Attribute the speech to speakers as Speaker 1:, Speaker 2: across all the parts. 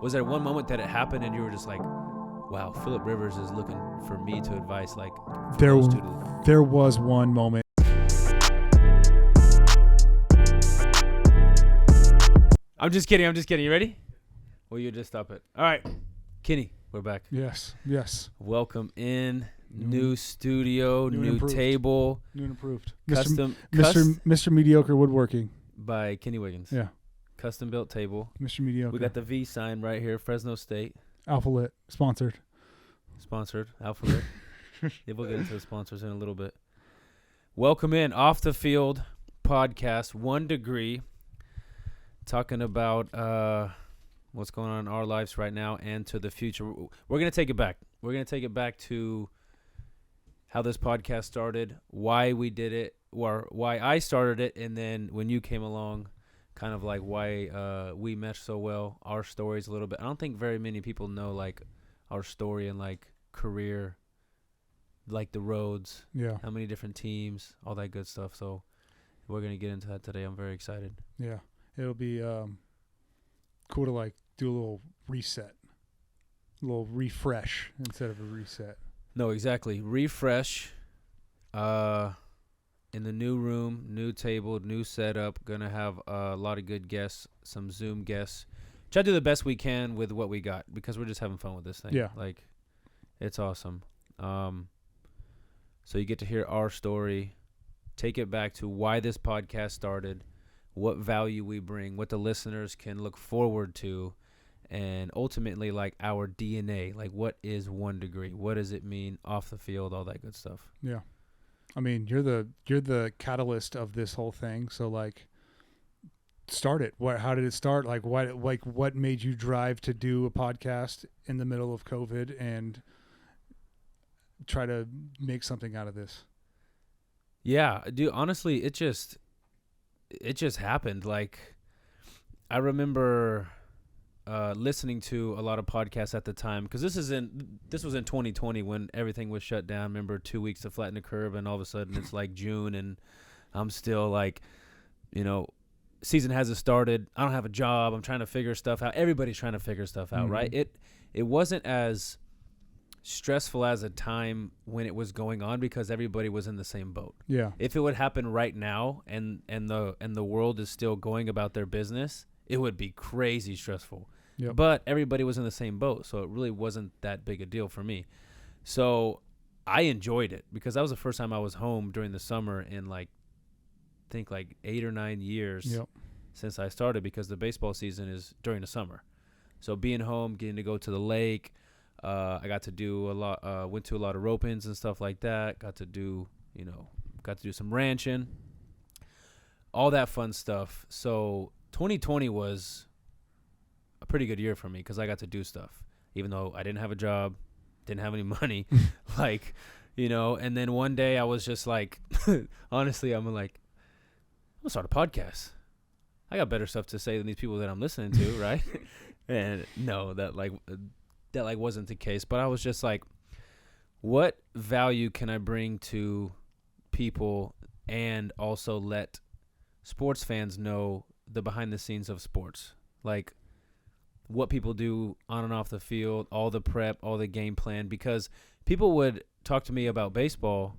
Speaker 1: Was there one moment that it happened and you were just like, wow, Phillip Rivers is looking for me to advise, like,
Speaker 2: There was one moment.
Speaker 1: I'm just kidding. You ready? Well, you just stop it. All right, Kenny, we're back.
Speaker 2: Yes.
Speaker 1: Welcome in. New studio, new table.
Speaker 2: New and improved.
Speaker 1: Custom
Speaker 2: Mr. Mediocre Woodworking.
Speaker 1: by Kenny Wiggins.
Speaker 2: Yeah.
Speaker 1: Custom built table.
Speaker 2: Mr. Mediocre.
Speaker 1: We got the V sign right here, Fresno State.
Speaker 2: Alpha Lit. Sponsored.
Speaker 1: Alpha Lit. Yeah, we'll get into the sponsors in a little bit. Welcome in. Off the Field podcast, 1 Degree. Talking about what's going on in our lives right now and to the future. We're going to take it back. We're going to take it back to how this podcast started, why we did it, or why I started it, and then when you came along, kind of like why we meshed so well, our stories a little bit. I don't think very many people know, like, our story and, like, career, like the roads, how many different teams, all that good stuff. So we're going to get into that today. I'm very excited.
Speaker 2: Yeah. It'll be cool to, like, do a little reset, a little refresh instead of a reset.
Speaker 1: No, exactly. Refresh. In the new room, new table, new setup. Gonna have a lot of good guests, some Zoom guests. Try to do the best we can with what we got because we're just having fun with this thing.
Speaker 2: Yeah.
Speaker 1: Like, it's awesome. So you get to hear our story, take it back to why this podcast started, what value we bring, what the listeners can look forward to, and ultimately, like, our DNA. Like, what is 1 Degree? What does it mean off the field? All that good stuff.
Speaker 2: Yeah. I mean, you're the catalyst of this whole thing. So, like, start it. How did it start? Like, what made you drive to do a podcast in the middle of COVID and try to make something out of this?
Speaker 1: Yeah, dude. Honestly, it just happened. Like, I remember listening to a lot of podcasts at the time because this was in 2020 when everything was shut down. Remember 2 weeks to flatten the curve, and all of a sudden it's like June, and I'm still like, season hasn't started. I don't have a job. I'm trying to figure stuff out. Everybody's trying to figure stuff out, right? It wasn't as stressful as a time when it was going on because everybody was in the same boat.
Speaker 2: Yeah.
Speaker 1: If it would happen right now and the world is still going about their business, it would be crazy stressful.
Speaker 2: Yep.
Speaker 1: But everybody was in the same boat, so it really wasn't that big a deal for me. So I enjoyed it because that was the first time I was home during the summer in, like, I think like 8 or 9 years since I started because the baseball season is during the summer. So being home, getting to go to the lake, I got to do a lot. Went to a lot of rope-ins and stuff like that. Got to do some ranching, all that fun stuff. So 2020 was a pretty good year for me because I got to do stuff, even though I didn't have a job, didn't have any money, And then one day I was just like, honestly, I'm like, I'm gonna start a podcast. I got better stuff to say than these people that I'm listening to, right? And no, that wasn't the case. But I was just like, what value can I bring to people and also let sports fans know the behind the scenes of sports, like what people do on and off the field, all the prep, all the game plan, because people would talk to me about baseball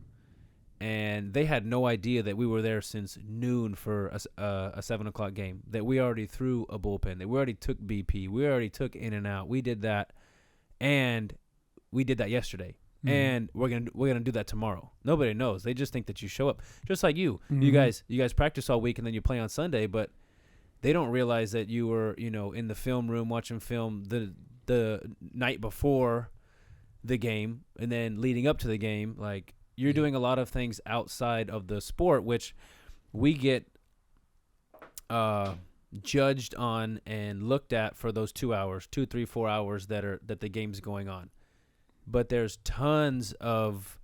Speaker 1: and they had no idea that we were there since noon for a 7:00 game, that we already threw a bullpen, that we already took BP, we already took in and out. We did that, and we did that yesterday. And we're gonna do that tomorrow. Nobody knows. They just think that you show up, just like you. You guys practice all week and then you play on Sunday, but they don't realize that you were in the film room watching film the night before the game and then leading up to the game. Like, you're doing a lot of things outside of the sport, which we get judged on and looked at for those 2 hours, 2, 3, 4 hours that the game's going on. But there's tons of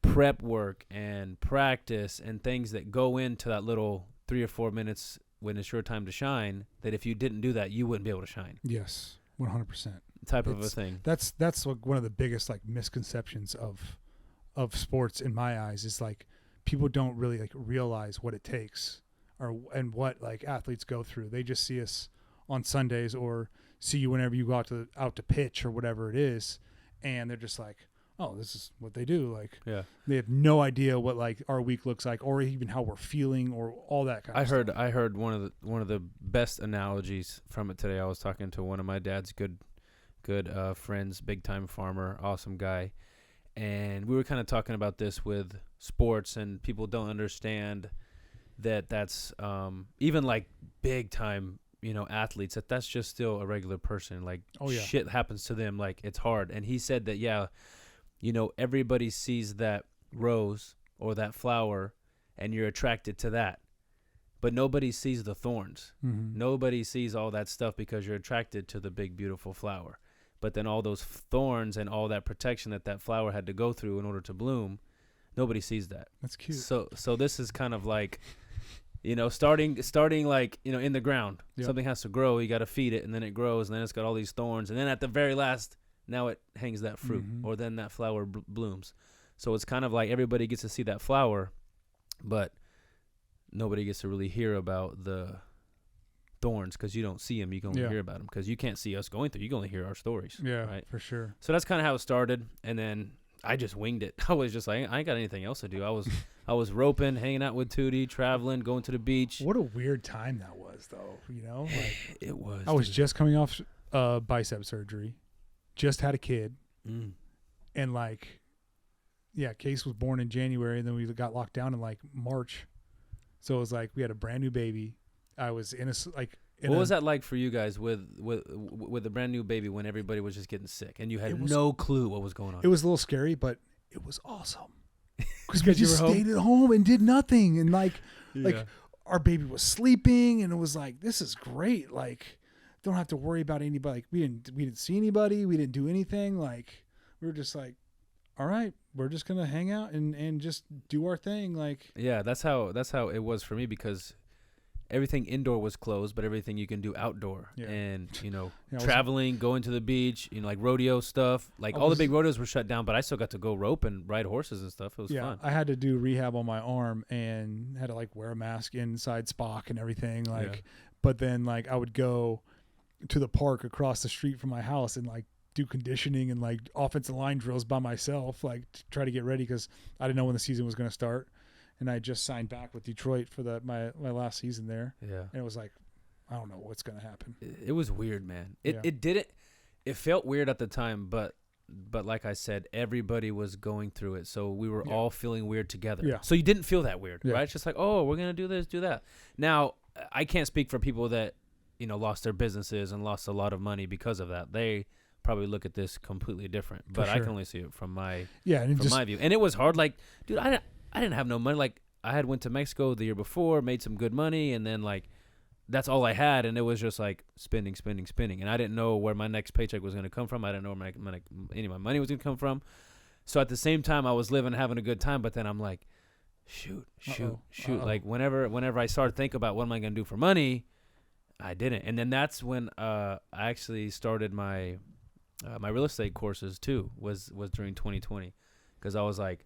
Speaker 1: prep work and practice and things that go into that little 3 or 4 minutes when it's your time to shine, that if you didn't do that, you wouldn't be able to shine.
Speaker 2: Yes, 100%.
Speaker 1: Type of a thing.
Speaker 2: That's like one of the biggest, like, misconceptions of sports in my eyes is, like, people don't really, like, realize what it takes and what, like, athletes go through. They just see us on Sundays or see you whenever you go out to pitch or whatever it is, and they're just like, oh, this is what they do. Like,
Speaker 1: Yeah.
Speaker 2: they have no idea what like our week looks like, or even how we're feeling, or all that kind of stuff.
Speaker 1: I heard one of the best analogies from it today. I was talking to one of my dad's good friends, big time farmer, awesome guy, and we were kind of talking about this with sports, and people don't understand that's even like big time, athletes, that's just still a regular person. Like,
Speaker 2: Oh, yeah.
Speaker 1: shit happens to them. Like, it's hard. And he said that, yeah, everybody sees that rose or that flower and you're attracted to that, but nobody sees the thorns.
Speaker 2: Mm-hmm.
Speaker 1: Nobody sees all that stuff because you're attracted to the big, beautiful flower. But then all those thorns and all that protection that flower had to go through in order to bloom, nobody sees that.
Speaker 2: That's cute.
Speaker 1: So this is kind of like, starting like, in the ground.
Speaker 2: Yep.
Speaker 1: Something has to grow. You got to feed it, and then it grows, and then it's got all these thorns. And then at the very last, now it hangs that fruit,
Speaker 2: Mm-hmm.
Speaker 1: or then that flower blooms. So it's kind of like everybody gets to see that flower, but nobody gets to really hear about the thorns because you don't see them. You can only hear about them because you can't see us going through. You can only hear our stories.
Speaker 2: Yeah,
Speaker 1: right?
Speaker 2: for sure.
Speaker 1: So that's kind of how it started, and then I just winged it. I was just like, I ain't got anything else to do. I was roping, hanging out with Tootie, traveling, going to the beach.
Speaker 2: What a weird time that was, though. Like,
Speaker 1: It was.
Speaker 2: I was
Speaker 1: dude.
Speaker 2: just coming off bicep surgery, just had a kid, and like, yeah, Case was born in January, and then we got locked down in like March. So it was like we had a brand new baby. I was in a
Speaker 1: What was that like for you guys with the brand new baby when everybody was just getting sick and you had
Speaker 2: was-
Speaker 1: no clue what was going on?
Speaker 2: It was a little scary, but it was awesome because we
Speaker 1: Because you
Speaker 2: just
Speaker 1: were home?
Speaker 2: stayed at home and did nothing, and like our baby was sleeping, and it was like, this is great. Like, don't have to worry about anybody. Like, we didn't see anybody. We didn't do anything. Like, we were just like, all right, we're just gonna hang out and just do our thing. Like,
Speaker 1: Yeah, that's how it was for me because everything indoor was closed, but everything you can do outdoor.
Speaker 2: Yeah.
Speaker 1: And,
Speaker 2: Yeah,
Speaker 1: traveling, going to the beach, like rodeo stuff. Like all the big rodeos were shut down, but I still got to go rope and ride horses and stuff. It was fun.
Speaker 2: I had to do rehab on my arm and had to like wear a mask inside Spock and everything. Like,
Speaker 1: Yeah.
Speaker 2: but then like I would go to the park across the street from my house and like do conditioning and like offensive line drills by myself, like to try to get ready because I didn't know when the season was going to start. And I just signed back with Detroit for my last season there.
Speaker 1: Yeah.
Speaker 2: And it was like, I don't know what's going to happen.
Speaker 1: It was weird, man.
Speaker 2: Yeah.
Speaker 1: It felt weird at the time, but like I said, everybody was going through it. So we were all feeling weird together.
Speaker 2: Yeah.
Speaker 1: So you didn't feel that weird,
Speaker 2: Yeah.
Speaker 1: right? It's just like, oh, we're going to do this, do that. Now, I can't speak for people that, lost their businesses and lost a lot of money because of that. They probably look at this completely different, but I
Speaker 2: sure.
Speaker 1: can only see it from my
Speaker 2: And
Speaker 1: my view. And it was hard. Like, dude, I didn't have no money. Like, I had went to Mexico the year before, made some good money, and then like that's all I had, and it was just like spending, and I didn't know where my next paycheck was going to come from. I didn't know where any of my money was going to come from. So at the same time, I was living, having a good time, but then I'm like, shoot. Like whenever I started thinking about what am I going to do for money, I didn't. And then that's when I actually started my my real estate courses too. Was during 2020 because I was like,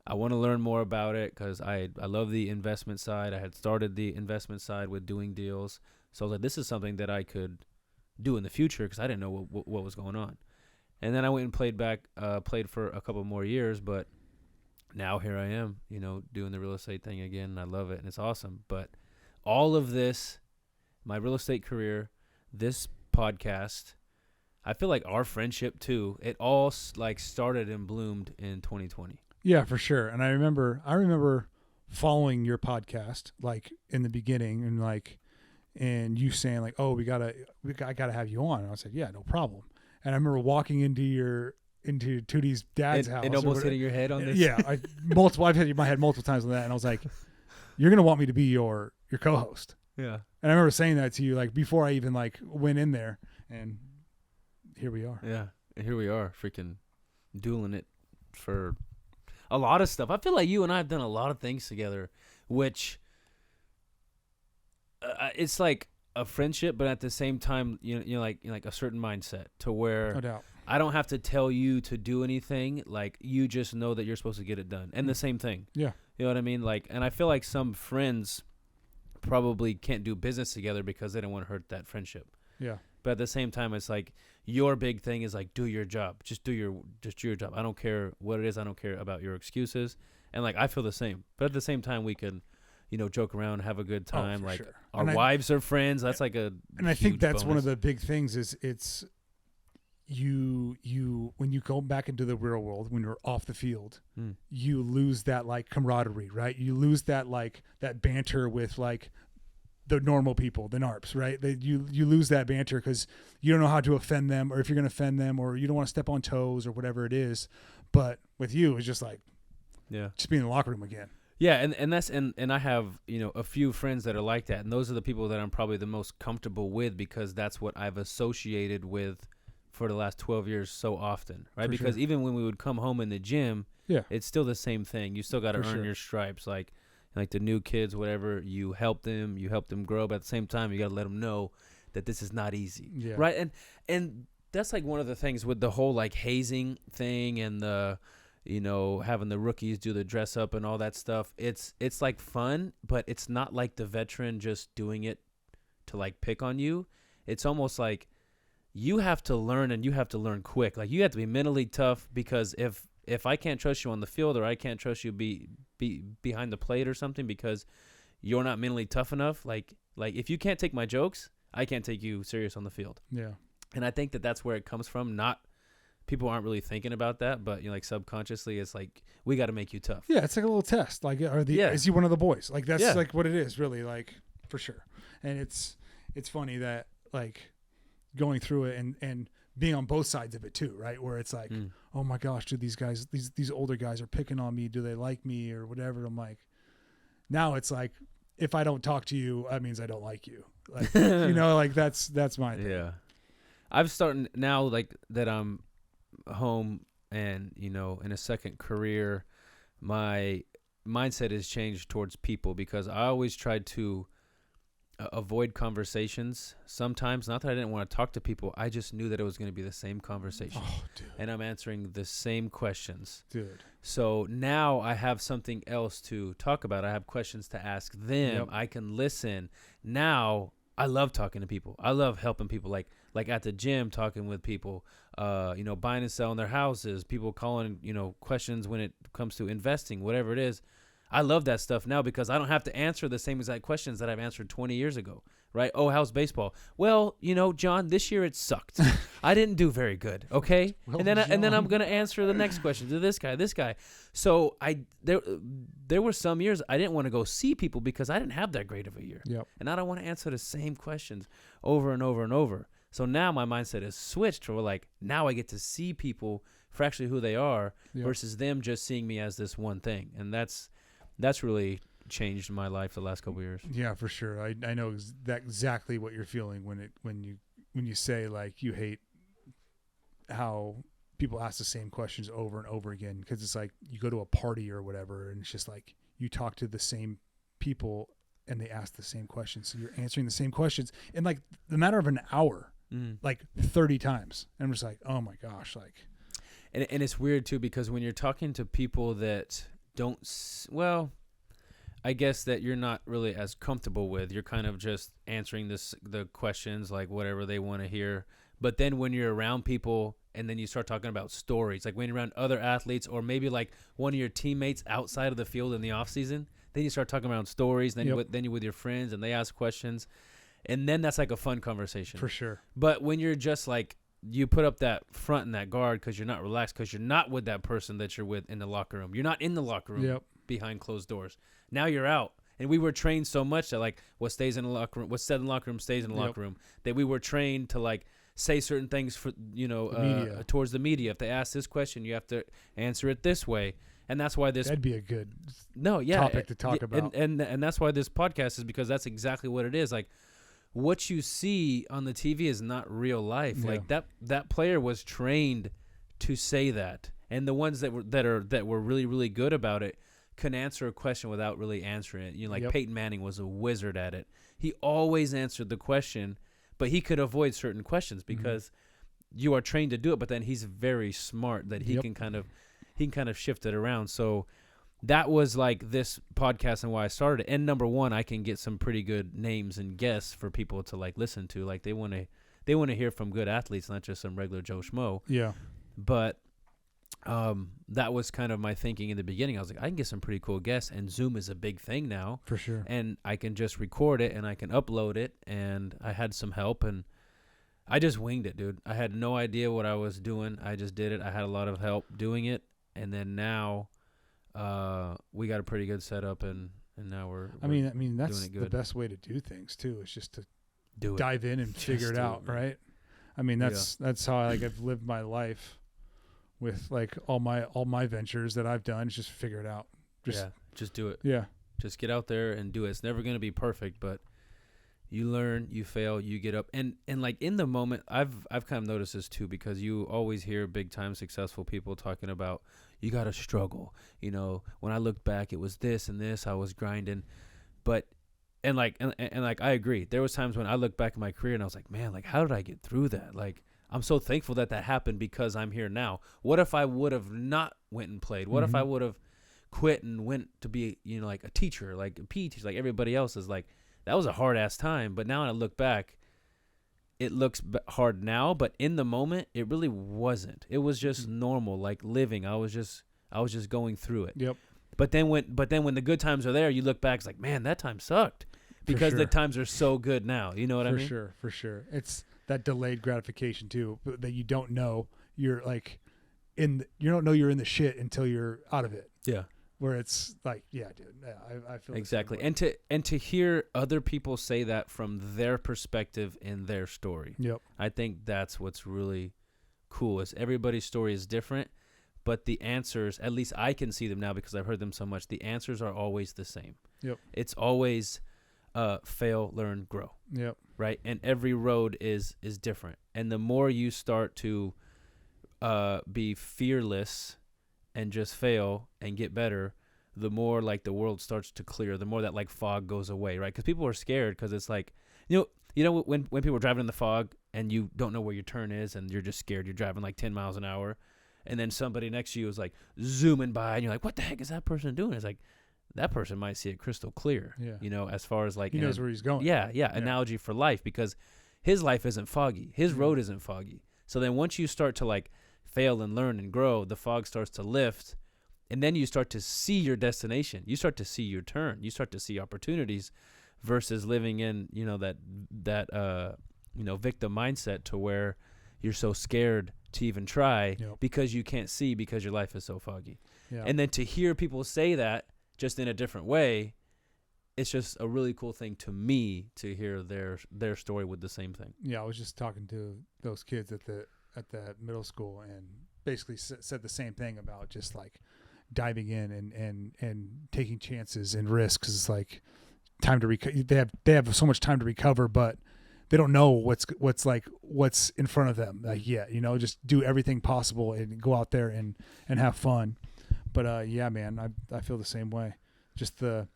Speaker 1: I want to learn more about it because I love the investment side. I had started the investment side with doing deals. So I was like, this is something that I could do in the future because I didn't know what was going on. And then I went and played for a couple more years. But now here I am, doing the real estate thing again. And I love it and it's awesome. But all of this, my real estate career, this podcast, I feel like our friendship too, it all like started and bloomed in 2020.
Speaker 2: Yeah, for sure. And I remember following your podcast like in the beginning and you saying like, "Oh, I gotta have you on." And I said, "Yeah, no problem." And I remember walking into Tootie's dad's house
Speaker 1: and almost hitting your head on this.
Speaker 2: Yeah, I've hit my head multiple times on that, and I was like, "You're gonna want me to be your co-host."
Speaker 1: Yeah.
Speaker 2: And I remember saying that to you like before I even like went in there, and here we are.
Speaker 1: Yeah, and here we are, freaking dueling it for a lot of stuff. I feel like you and I have done a lot of things together, which it's like a friendship, but at the same time, like a certain mindset to where
Speaker 2: No doubt.
Speaker 1: I don't have to tell you to do anything. Like you just know that you're supposed to get it done, and the same thing.
Speaker 2: Yeah.
Speaker 1: You know what I mean? Like, and I feel like some friends probably can't do business together because they don't want to hurt that friendship.
Speaker 2: Yeah.
Speaker 1: But at the same time, it's like your big thing is like, do your job. Just do your job. I don't care what it is. I don't care about your excuses. And like, I feel the same. But at the same time, we can, joke around, have a good time. Like
Speaker 2: sure.
Speaker 1: our wives are friends. That's like a
Speaker 2: And I think that's
Speaker 1: bonus.
Speaker 2: one of the big things is it's you when you go back into the real world, when you're off the field, you lose that like camaraderie, right? You lose that like that banter with like the normal people, the NARPs, right? You lose that banter because you don't know how to offend them, or if you're going to offend them, or you don't want to step on toes or whatever it is. But with you, it's just like, just be in the locker room again.
Speaker 1: Yeah, and I have, a few friends that are like that, and those are the people that I'm probably the most comfortable with because that's what I've associated with for the last 12 years so often, right?
Speaker 2: For
Speaker 1: Because
Speaker 2: sure.
Speaker 1: even when we would come home in the gym, it's still the same thing. You still got to earn your stripes, like the new kids, whatever. You help them grow, but at the same time, you got to let them know that this is not easy, right? And that's like one of the things with the whole like hazing thing and the having the rookies do the dress up and all that stuff. It's like fun, but it's not like the veteran just doing it to like pick on you. It's almost like you have to learn, and you have to learn quick. Like you have to be mentally tough, because if I can't trust you on the field, or I can't trust you be behind the plate or something because you're not mentally tough enough, like if you can't take my jokes, I can't take you serious on the field.
Speaker 2: Yeah.
Speaker 1: And I think that that's where it comes from. Not people aren't really thinking about that, but like subconsciously, it's like we got to make you tough.
Speaker 2: Yeah, it's like a little test. Like, is he one of the boys? Like that's like what it is, really. Like for sure. And it's funny that like going through it and being on both sides of it too, right? Where it's like, oh my gosh, do these guys, these older guys are picking on me? Do they like me or whatever? I'm like, now it's like, if I don't talk to you, that means I don't like you. Like, like that's my thing.
Speaker 1: Yeah. I've started now, like that I'm home and, in a second career, my mindset has changed towards people, because I always tried to avoid conversations sometimes. Not that I didn't want to talk to people. I just knew that it was going to be the same conversation.
Speaker 2: Oh, dude.
Speaker 1: And I'm answering the same questions.
Speaker 2: Dude.
Speaker 1: So now I have something else to talk about. I have questions to ask them.
Speaker 2: Yep.
Speaker 1: I can listen. Now I love talking to people. I love helping people, like at the gym, talking with people, buying and selling their houses, people calling, questions when it comes to investing, whatever it is. I love that stuff now because I don't have to answer the same exact questions that I've answered 20 years ago, right? Oh, how's baseball? Well, John, this year it sucked. I didn't do very good, okay?
Speaker 2: Well,
Speaker 1: and then I'm going to answer the next question to this guy. So there were some years I didn't want to go see people because I didn't have that great of a year.
Speaker 2: Yep.
Speaker 1: And I don't want to answer the same questions over and over and over. So now my mindset is switched to like, now I get to see people for actually who they are versus them just seeing me as this one thing. And that's really changed my life the last couple of years.
Speaker 2: Yeah, for sure. I know exactly what you're feeling when you say like you hate how people ask the same questions over and over again, because it's like you go to a party or whatever and it's just like you talk to the same people and they ask the same questions, so you're answering the same questions in like the matter of an hour, like 30 times. And I'm just like, oh my gosh, like.
Speaker 1: And it's weird too, because when you're talking to people that I guess that you're not really as comfortable with, you're kind of just answering the questions like whatever they want to hear. But then when you're around people and then you start talking about stories, like when you're around other athletes or maybe like one of your teammates outside of the field in the off season, then you start talking about stories. Then you're with your friends and they ask questions, and then that's like a fun conversation
Speaker 2: For sure.
Speaker 1: But when you're just like, you put up that front and that guard because you're not relaxed, because you're not with that person that you're with in the locker room. You're not in the locker room behind closed doors. Now you're out. And we were trained so much that like what stays in the locker room, what's said in the locker room stays in the locker room, that we were trained to like say certain things for, towards the media. If they ask this question, you have to answer it this way. And that's why
Speaker 2: that'd be a good
Speaker 1: topic
Speaker 2: to talk about.
Speaker 1: And that's why this podcast is, because that's exactly what it is. Like, what you see on the TV is not real life.
Speaker 2: Yeah.
Speaker 1: Like that player was trained to say that, and the ones that were really, really good about it can answer a question without really answering it. Peyton Manning was a wizard at it. He always answered the question, but he could avoid certain questions because you are trained to do it. But then he's very smart that he can kind of shift it around. So that was like this podcast and why I started it. And number one, I can get some pretty good names and guests for people to like listen to. Like they want to they want to hear from good athletes, not just some regular Joe Schmo.
Speaker 2: Yeah.
Speaker 1: But that was kind of my thinking in the beginning. I was like, I can get some pretty cool guests, and Zoom is a big thing now.
Speaker 2: For sure.
Speaker 1: And I can just record it and I can upload it. And I had some help, and I just winged it, dude. I had no idea what I was doing. I just did it. I had a lot of help doing it. And then now we got a pretty good setup, and now we're
Speaker 2: I mean that's
Speaker 1: doing it
Speaker 2: the
Speaker 1: good.
Speaker 2: best way to do things too. Is just to
Speaker 1: Do it.
Speaker 2: dive in and figure it
Speaker 1: do it,
Speaker 2: out,
Speaker 1: man.
Speaker 2: right? I mean that's how I've lived my life with like all my ventures that I've done. Is just figure it out.
Speaker 1: Just do it.
Speaker 2: Yeah.
Speaker 1: Just get out there and do it. It's never going to be perfect, but you learn, you fail, you get up. And like in the moment, I've kind of noticed this too, because you always hear big time successful people talking about, you got to struggle. You know, when I look back, it was this and this, I was grinding. But, and like I agree. There was times when I look back at my career and I was like, man, like, how did I get through that? Like, I'm so thankful that happened, because I'm here now. What if I would have not went and played? What if I would have quit and went to be, you know, like a teacher, like a PE teacher, like everybody else is like, that was a hard ass time. But now when I look back, it looks hard now, but in the moment, it really wasn't. It was just normal, like living. I was just going through it.
Speaker 2: Yep.
Speaker 1: But then when the good times are there, you look back, it's like, man, that time sucked, because the times are so good now. You know what I mean?
Speaker 2: For sure. It's that delayed gratification too, that you don't know you're like you don't know you're in the shit until you're out of it.
Speaker 1: Yeah.
Speaker 2: Where it's like, yeah, dude, yeah, I feel
Speaker 1: exactly. And to hear other people say that from their perspective in their story.
Speaker 2: Yep.
Speaker 1: I think that's what's really cool, is everybody's story is different, but the answers, at least I can see them now because I've heard them so much, the answers are always the same.
Speaker 2: Yep.
Speaker 1: It's always fail, learn, grow.
Speaker 2: Yep.
Speaker 1: Right? And every road is different. And the more you start to be fearless and just fail and get better, the more like the world starts to clear, the more that like fog goes away, right? Because people are scared, because it's like, you know when people are driving in the fog and you don't know where your turn is and you're just scared, you're driving like 10 miles an hour, and then somebody next to you is like zooming by and you're like, what the heck is that person doing? It's like, that person might see it crystal clear, you know, as far as like,
Speaker 2: he knows where he's going.
Speaker 1: Yeah. Analogy for life, because his life isn't foggy. His road isn't foggy. So then once you start to like fail and learn and grow, the fog starts to lift, and then you start to see your destination. You start to see your turn. You start to see opportunities, versus living in, you know, that victim mindset, to where you're so scared to even try because you can't see, because your life is so foggy. Yeah. And then to hear people say that just in a different way, it's just a really cool thing to me to hear their story with the same thing.
Speaker 2: Yeah, I was just talking to those kids at the middle school, and basically said the same thing about just like diving in and taking chances and risks. It's like time to they have so much time to recover, but they don't know what's in front of them yet. You know, just do everything possible and go out there and have fun. But yeah, man, I feel the same way. Just the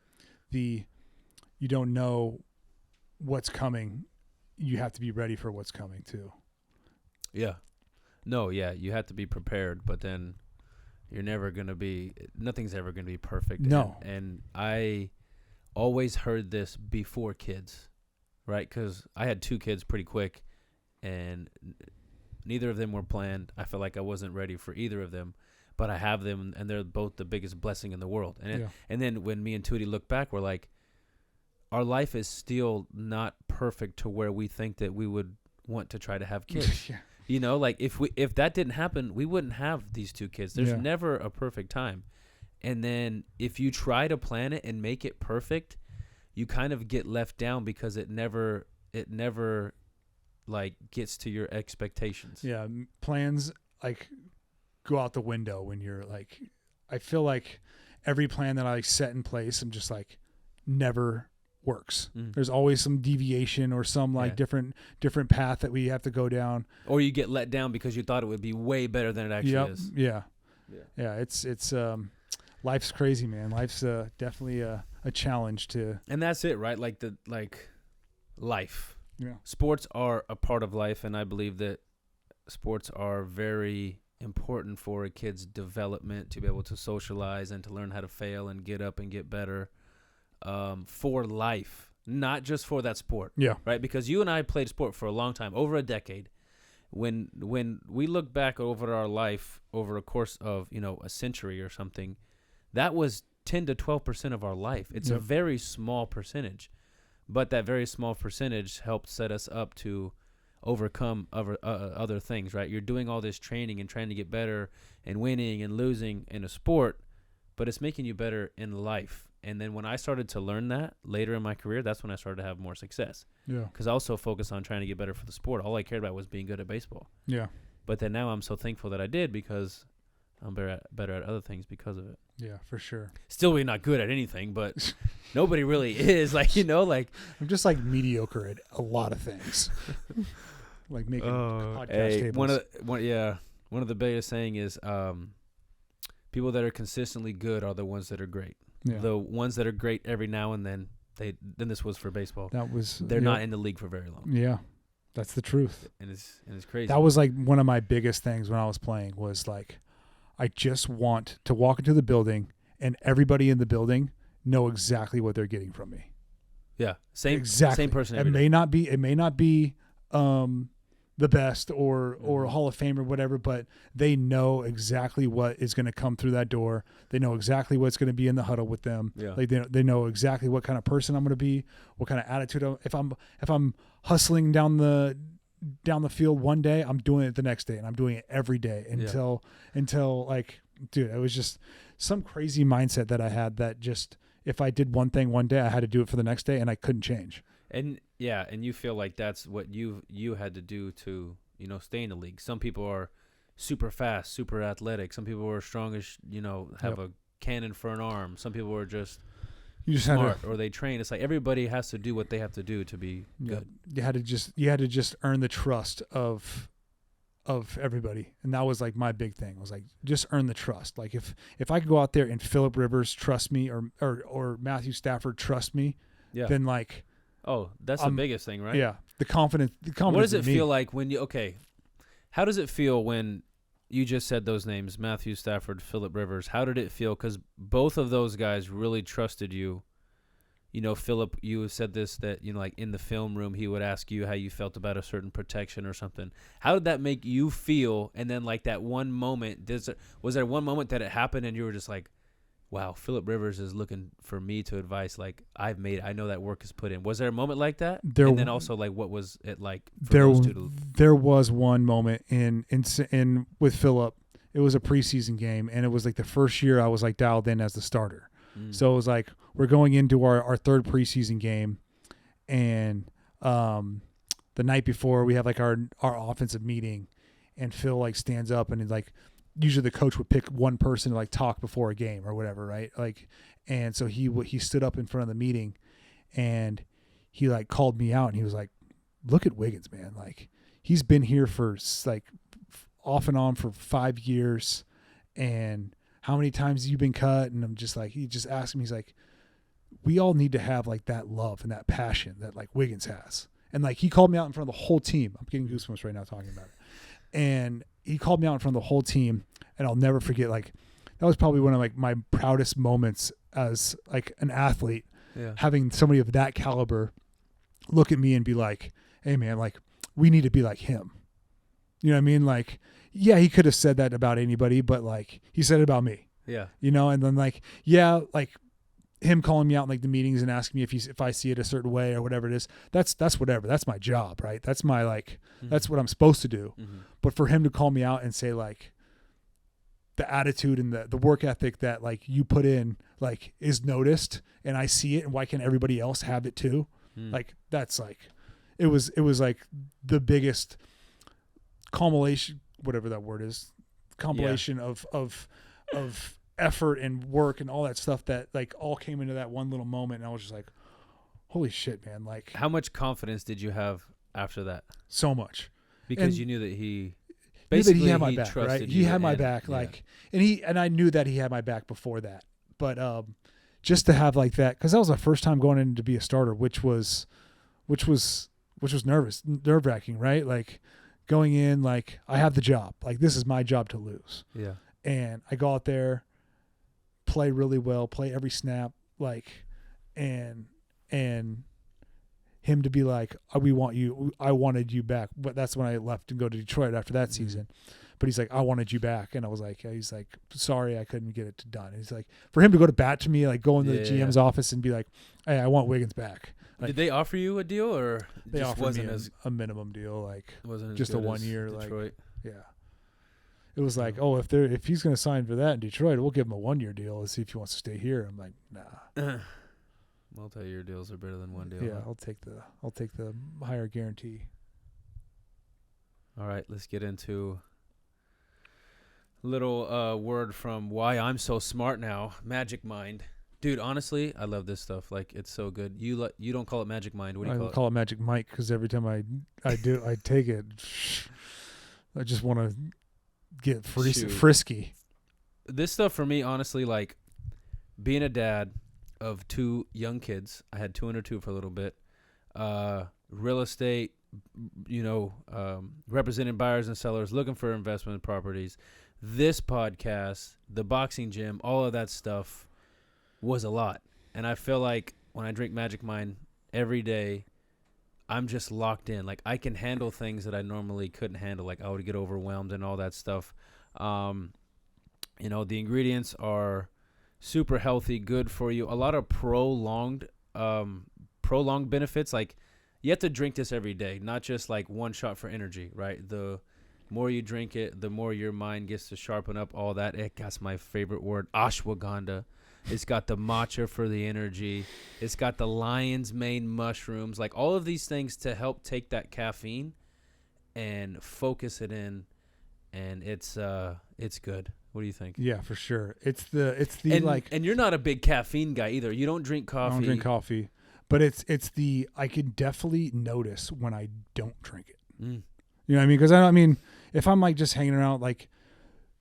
Speaker 2: you don't know what's coming. You have to be ready for what's coming too.
Speaker 1: Yeah. No, yeah, you have to be prepared, but then nothing's ever going to be perfect.
Speaker 2: No.
Speaker 1: And I always heard this before kids, right? Because I had 2 kids pretty quick, and neither of them were planned. I felt like I wasn't ready for either of them, but I have them, and they're both the biggest blessing in the world. And then when me and Tootie look back, we're like, our life is still not perfect to where we think that we would want to try to have kids. Yeah. You know, like if that didn't happen, we wouldn't have these 2 kids. There's never a perfect time. And then if you try to plan it and make it perfect, you kind of get left down, because it never like gets to your expectations.
Speaker 2: Yeah, plans like go out the window when you're like, I feel like every plan that I set in place, I'm just like, never works. There's always some deviation or some like different path that we have to go down,
Speaker 1: or you get let down because you thought it would be way better than it actually is.
Speaker 2: Yeah. It's life's crazy, man. Life's definitely a challenge to,
Speaker 1: and that's it, right? Like life.
Speaker 2: Yeah.
Speaker 1: Sports are a part of life, and I believe that sports are very important for a kid's development, to be able to socialize and to learn how to fail and get up and get better. For life, not just for that sport.
Speaker 2: Yeah.
Speaker 1: Right? Because you and I played sport for a long time, over a decade. When we look back over our life over a course of, a century or something, that was 10 to 12% of our life. It's a very small percentage, but that very small percentage helped set us up to overcome other things, right? You're doing all this training and trying to get better and winning and losing in a sport, but it's making you better in life. And then when I started to learn that later in my career, that's when I started to have more success.
Speaker 2: Yeah.
Speaker 1: Because I also focused on trying to get better for the sport. All I cared about was being good at baseball.
Speaker 2: Yeah.
Speaker 1: But then now I'm so thankful that I did, because I'm better at other things because of it.
Speaker 2: Yeah, for sure.
Speaker 1: Still, we're not good at anything, but nobody really is. Like,
Speaker 2: I'm just like mediocre at a lot of things. Like making podcast tables.
Speaker 1: One of the biggest saying is, people that are consistently good are the ones that are great.
Speaker 2: Yeah.
Speaker 1: The ones that are great every now and then, then this was for baseball. They're not in the league for very long.
Speaker 2: Yeah, that's the truth.
Speaker 1: And it's crazy.
Speaker 2: That was like one of my biggest things when I was playing, was like, I just want to walk into the building and everybody in the building know exactly what they're getting from me.
Speaker 1: Yeah, same person.
Speaker 2: It may not be the best or Hall of Fame or whatever, but they know exactly what is going to come through that door. They know exactly what's going to be in the huddle with them.
Speaker 1: Yeah.
Speaker 2: Like they know exactly what kind of person I'm going to be, what kind of attitude. If I'm hustling down the field one day, I'm doing it the next day, and I'm doing it every day until like, dude, it was just some crazy mindset that I had, that just, if I did one thing one day, I had to do it for the next day, and I couldn't change. And
Speaker 1: you feel like that's what you had to do to, stay in the league. Some people are super fast, super athletic. Some people are strong as, have a cannon for an arm. Some people are just smart, or they train. It's like everybody has to do what they have to do to be good.
Speaker 2: You had to just earn the trust of everybody, and that was like my big thing. Was like, just earn the trust. Like if I could go out there and Phillip Rivers trust me, or Matthew Stafford trust me, then like.
Speaker 1: Oh, that's the biggest thing, right?
Speaker 2: Yeah, the confidence. What
Speaker 1: does it feel like when you? Okay, how does it feel when you just said those names, Matthew Stafford, Phillip Rivers? How did it feel? Because both of those guys really trusted you. Phillip, you said this, that like in the film room, he would ask you how you felt about a certain protection or something. How did that make you feel? And then like that one moment, was there one moment that it happened and you were just like, wow, Phillip Rivers is looking for me to advise, like, I know that work is put in. Was there a moment like that? And then also, like, what was it like for those two?
Speaker 2: There was one moment in with Phillip. It was a preseason game, and it was like the first year I was like dialed in as the starter. So it was like, we're going into our third preseason game, and the night before we have like our offensive meeting, and Phil like stands up and he's like, usually the coach would pick one person to like talk before a game or whatever, right? Like, and so he stood up in front of the meeting, and he like called me out, and he was like, "Look at Wiggins, man. Like, he's been here for like off and on for 5 years, and how many times have you been cut?" And I'm just like, he just asked me, he's like, "We all need to have like that love and that passion that like Wiggins has." And like, he called me out in front of the whole team. I'm getting goosebumps right now talking about it. And he called me out in front of the whole team, and I'll never forget, like, that was probably one of like my proudest moments as like an athlete, having somebody of that caliber look at me and be like, "Hey man, like, we need to be like him." You know what I mean? Like, yeah, he could have said that about anybody, but like, he said it about me.
Speaker 1: Yeah.
Speaker 2: And then like, like him calling me out in like the meetings and asking me if I see it a certain way or whatever it is, that's whatever. That's my job, right? That's my like, that's what I'm supposed to do. But for him to call me out and say like, the attitude and the work ethic that like you put in like is noticed, and I see it, and why can't everybody else have it too? Like, that's like, it was like the biggest compilation, whatever that word is, compilation of effort and work and all that stuff that like all came into that one little moment, and I was just like, holy shit, man. Like, how
Speaker 1: much confidence did you have after that?
Speaker 2: So much.
Speaker 1: Because you knew that he
Speaker 2: had my back, right? He had my back, like, and I knew that he had my back before that. But just to have like that, because that was the first time going in to be a starter, which was nerve-wracking, right? Like, going in, like, I have the job, like, this is my job to lose.
Speaker 1: Yeah.
Speaker 2: And I go out there, play really well, play every snap, like, and him to be like, we want you. I wanted you back. But that's when I left and go to Detroit after that season. But he's like, I wanted you back. And I was like, he's like, sorry, I couldn't get it done. He's like, for him to go to bat to me, like go into the GM's office and be like, hey, I want Wiggins back. Like,
Speaker 1: did they offer you a deal, or
Speaker 2: they
Speaker 1: just
Speaker 2: offered
Speaker 1: wasn't
Speaker 2: me
Speaker 1: as
Speaker 2: a minimum deal, like
Speaker 1: wasn't
Speaker 2: just
Speaker 1: as
Speaker 2: a
Speaker 1: good
Speaker 2: 1
Speaker 1: as
Speaker 2: year,
Speaker 1: Detroit?
Speaker 2: like, yeah. It was like, oh, if he's going to sign for that in Detroit, we'll give him a 1 year deal and see if he wants to stay here. I'm like, nah.
Speaker 1: Multi-year deals are better than one deal.
Speaker 2: Yeah,
Speaker 1: huh?
Speaker 2: I'll take the higher guarantee.
Speaker 1: All right, let's get into a little word from why I'm so smart now. Magic Mind, dude. Honestly, I love this stuff. Like, it's so good. You don't call it Magic Mind. What do you call it?
Speaker 2: Magic Mike because every time I take it, I just want to get frisky.
Speaker 1: This stuff for me, honestly, like being a dad of 2 young kids. I had 2 under 2 for a little bit. Real estate, representing buyers and sellers, looking for investment properties. This podcast, the boxing gym, all of that stuff was a lot. And I feel like when I drink Magic Mind every day, I'm just locked in. Like, I can handle things that I normally couldn't handle. Like, I would get overwhelmed and all that stuff. The ingredients are super healthy, good for you. A lot of prolonged benefits. Like, you have to drink this every day, not just like one shot for energy, right? The more you drink it, the more your mind gets to sharpen up, all that. That's my favorite word, ashwagandha. It's got the matcha for the energy. It's got the lion's mane mushrooms, like all of these things to help take that caffeine and focus it in. And it's good. What do you think?
Speaker 2: Yeah, for sure. It's the
Speaker 1: and you're not a big caffeine guy either. You don't drink coffee.
Speaker 2: I don't drink coffee, but I can definitely notice when I don't drink it. You know what I mean? Because I mean, if I'm like just hanging around, like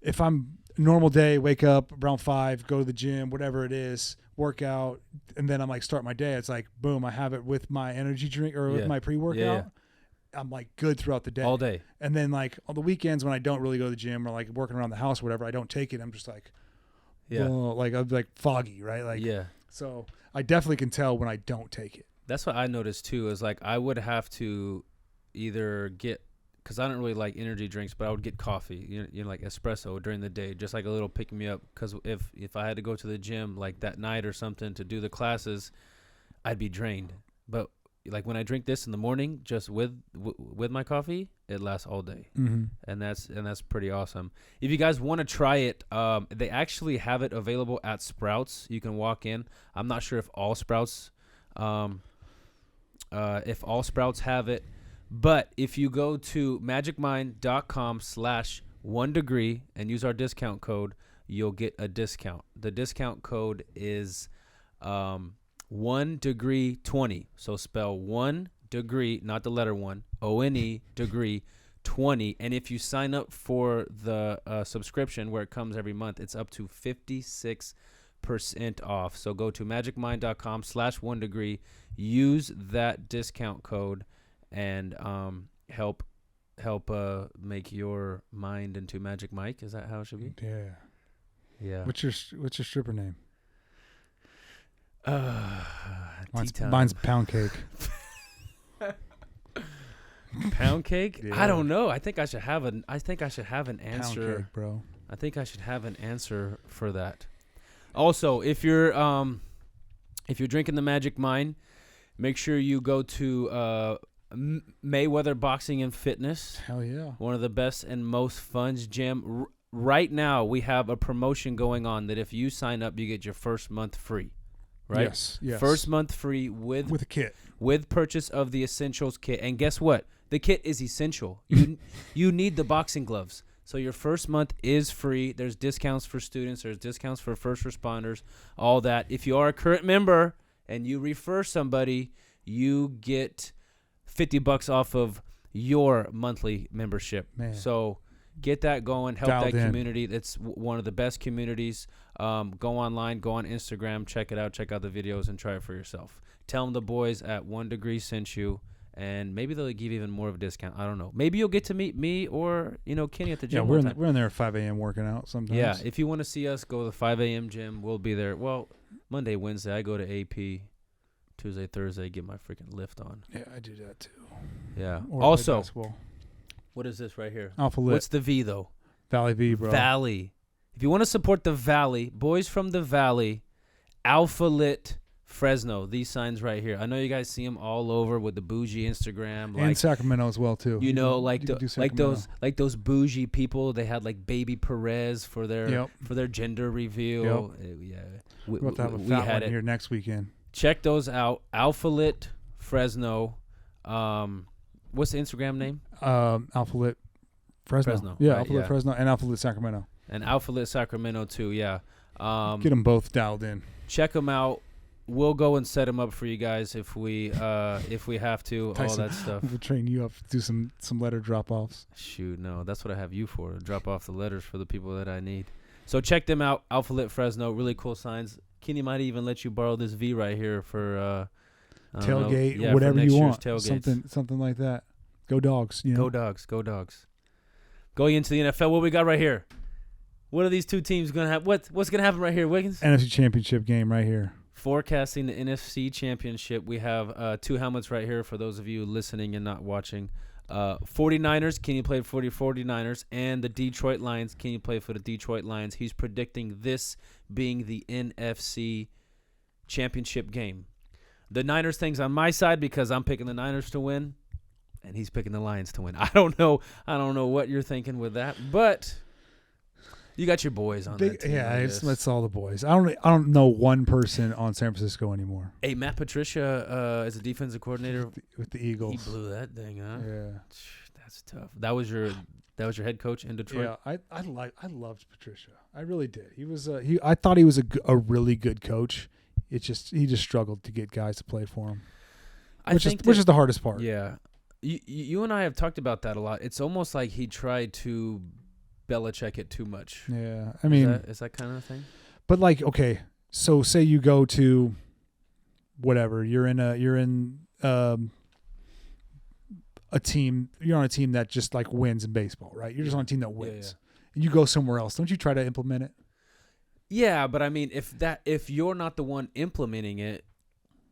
Speaker 2: if I'm normal day, wake up around 5, go to the gym, whatever it is, work out, and then I'm like start my day. It's like boom, I have it with my energy drink or with my pre-workout. Yeah. I'm like good throughout the day.
Speaker 1: All day.
Speaker 2: And then like on the weekends when I don't really go to the gym or like working around the house or whatever, I don't take it. I'm just like, like I'm like foggy, right? Like, yeah. So I definitely can tell when I don't take it.
Speaker 1: That's what I noticed too, is like I would have to either get, because I don't really like energy drinks, but I would get coffee, like espresso during the day, just like a little pick me up. Because if I had to go to the gym like that night or something to do the classes, I'd be drained. But like when I drink this in the morning, just with my coffee, it lasts all day, and that's pretty awesome. If you guys want to try it, they actually have it available at Sprouts. You can walk in. I'm not sure if all Sprouts, have it, but if you go to magicmind.com/1degree and use our discount code, you'll get a discount. The discount code is 1 degree 20. So spell 1 degree, not the letter 1, ONE degree 20. And if you sign up for the subscription where it comes every month, it's up to 56% off. So go to magicmind.com/1 degree, use that discount code, and help make your mind into Magic Mike. Is that how it should be?
Speaker 2: Yeah. What's your stripper name?
Speaker 1: Mine's
Speaker 2: Pound Cake.
Speaker 1: Pound Cake?
Speaker 2: Yeah.
Speaker 1: I don't know. I think I should have an answer.
Speaker 2: Pound Cake, bro.
Speaker 1: I think I should have an answer for that. Also, if you're drinking the Magic Mind, make sure you go to Mayweather Boxing and Fitness.
Speaker 2: Hell yeah.
Speaker 1: One of the best and most fun gym. Right now, we have a promotion going on that if you sign up, you get your first month free. Right?
Speaker 2: Yes.
Speaker 1: First month free with
Speaker 2: a kit.
Speaker 1: With purchase of the Essentials kit. And guess what? The kit is essential. You need the boxing gloves. So your first month is free. There's discounts for students. There's discounts for first responders. All that. If you are a current member and you refer somebody, you get $50 off of your monthly membership. Man. So get that going. Help that community. It's one of the best communities. Go online, go on Instagram, check it out, check out the videos, and try it for yourself. Tell them the boys at 1 Degree sent you, and maybe they'll give even more of a discount. I don't know. Maybe you'll get to meet me or Kenny at the gym.
Speaker 2: Yeah, we're in there at 5 a.m. working out sometimes.
Speaker 1: Yeah, if you want to see us, go to the 5 a.m. gym. We'll be there. Well, Monday, Wednesday, I go to AP Tuesday, Thursday, get my freaking lift on.
Speaker 2: Yeah, I do that too.
Speaker 1: Yeah.
Speaker 2: Or play
Speaker 1: Also,
Speaker 2: basketball.
Speaker 1: what is this right here?
Speaker 2: Alpha Lit.
Speaker 1: What's the V though?
Speaker 2: Valley V, bro.
Speaker 1: Valley. If you want to support the Valley, boys from the Valley, Alpha Lit Fresno. These signs right here. I know you guys see them all over with the bougie Instagram,
Speaker 2: and Sacramento as well too.
Speaker 1: You know, like
Speaker 2: Sacramento.
Speaker 1: those bougie people. They had like Baby Perez for their gender reveal. Yeah,
Speaker 2: We'll have to have a fat one here next weekend.
Speaker 1: Check those out. Alpha Lit Fresno. What's the Instagram name?
Speaker 2: Alpha Lit Fresno. Yeah, right, Alpha Lit Fresno and Alpha Lit Sacramento.
Speaker 1: And Alpha Lit Sacramento too. Yeah.
Speaker 2: Get them both dialed in.
Speaker 1: Check them out. We'll go and set them up for you guys if we have to. Tyson, all that stuff.
Speaker 2: We'll train you up to do some letter drop-offs.
Speaker 1: Shoot, no, that's what I have you for. Drop off the letters for the people that I need. So check them out. Alpha Lit Fresno, really cool signs. Kenny might even let you borrow this V right here for
Speaker 2: tailgate, whatever you want. Something like that. Go Dogs. You know?
Speaker 1: Go Dogs. Go Dogs. Going into the NFL, what we got right here? What are these two teams gonna have? What's gonna happen right here, Wiggins?
Speaker 2: NFC Championship game right here.
Speaker 1: Forecasting the NFC Championship. We have two helmets right here for those of you listening and not watching. 49ers, can you play for the 49ers? And the Detroit Lions, can you play for the Detroit Lions? He's predicting this being the NFC Championship game. The Niners thing's on my side because I'm picking the Niners to win, and he's picking the Lions to win. I don't know what you're thinking with that, but you got your boys on that team.
Speaker 2: Yeah, it's all the boys. I don't know one person on San Francisco anymore.
Speaker 1: Hey, Matt Patricia is a defensive coordinator
Speaker 2: with the Eagles.
Speaker 1: He blew that thing, huh?
Speaker 2: Yeah,
Speaker 1: that's tough. That was your head coach in Detroit.
Speaker 2: Yeah, I loved Patricia. I really did. He was I thought he was a really good coach. He just struggled to get guys to play for him, which is the hardest part.
Speaker 1: Yeah, you and I have talked about that a lot. It's almost like he tried to Belichick it too much.
Speaker 2: Yeah, I mean,
Speaker 1: is that kind of a thing?
Speaker 2: But like, okay, so say you go to whatever, you're in a team. You're on a team that just like wins in baseball, right? You're just on a team that wins. Yeah. And you go somewhere else. Don't you try to implement it?
Speaker 1: Yeah, but I mean, if you're not the one implementing it,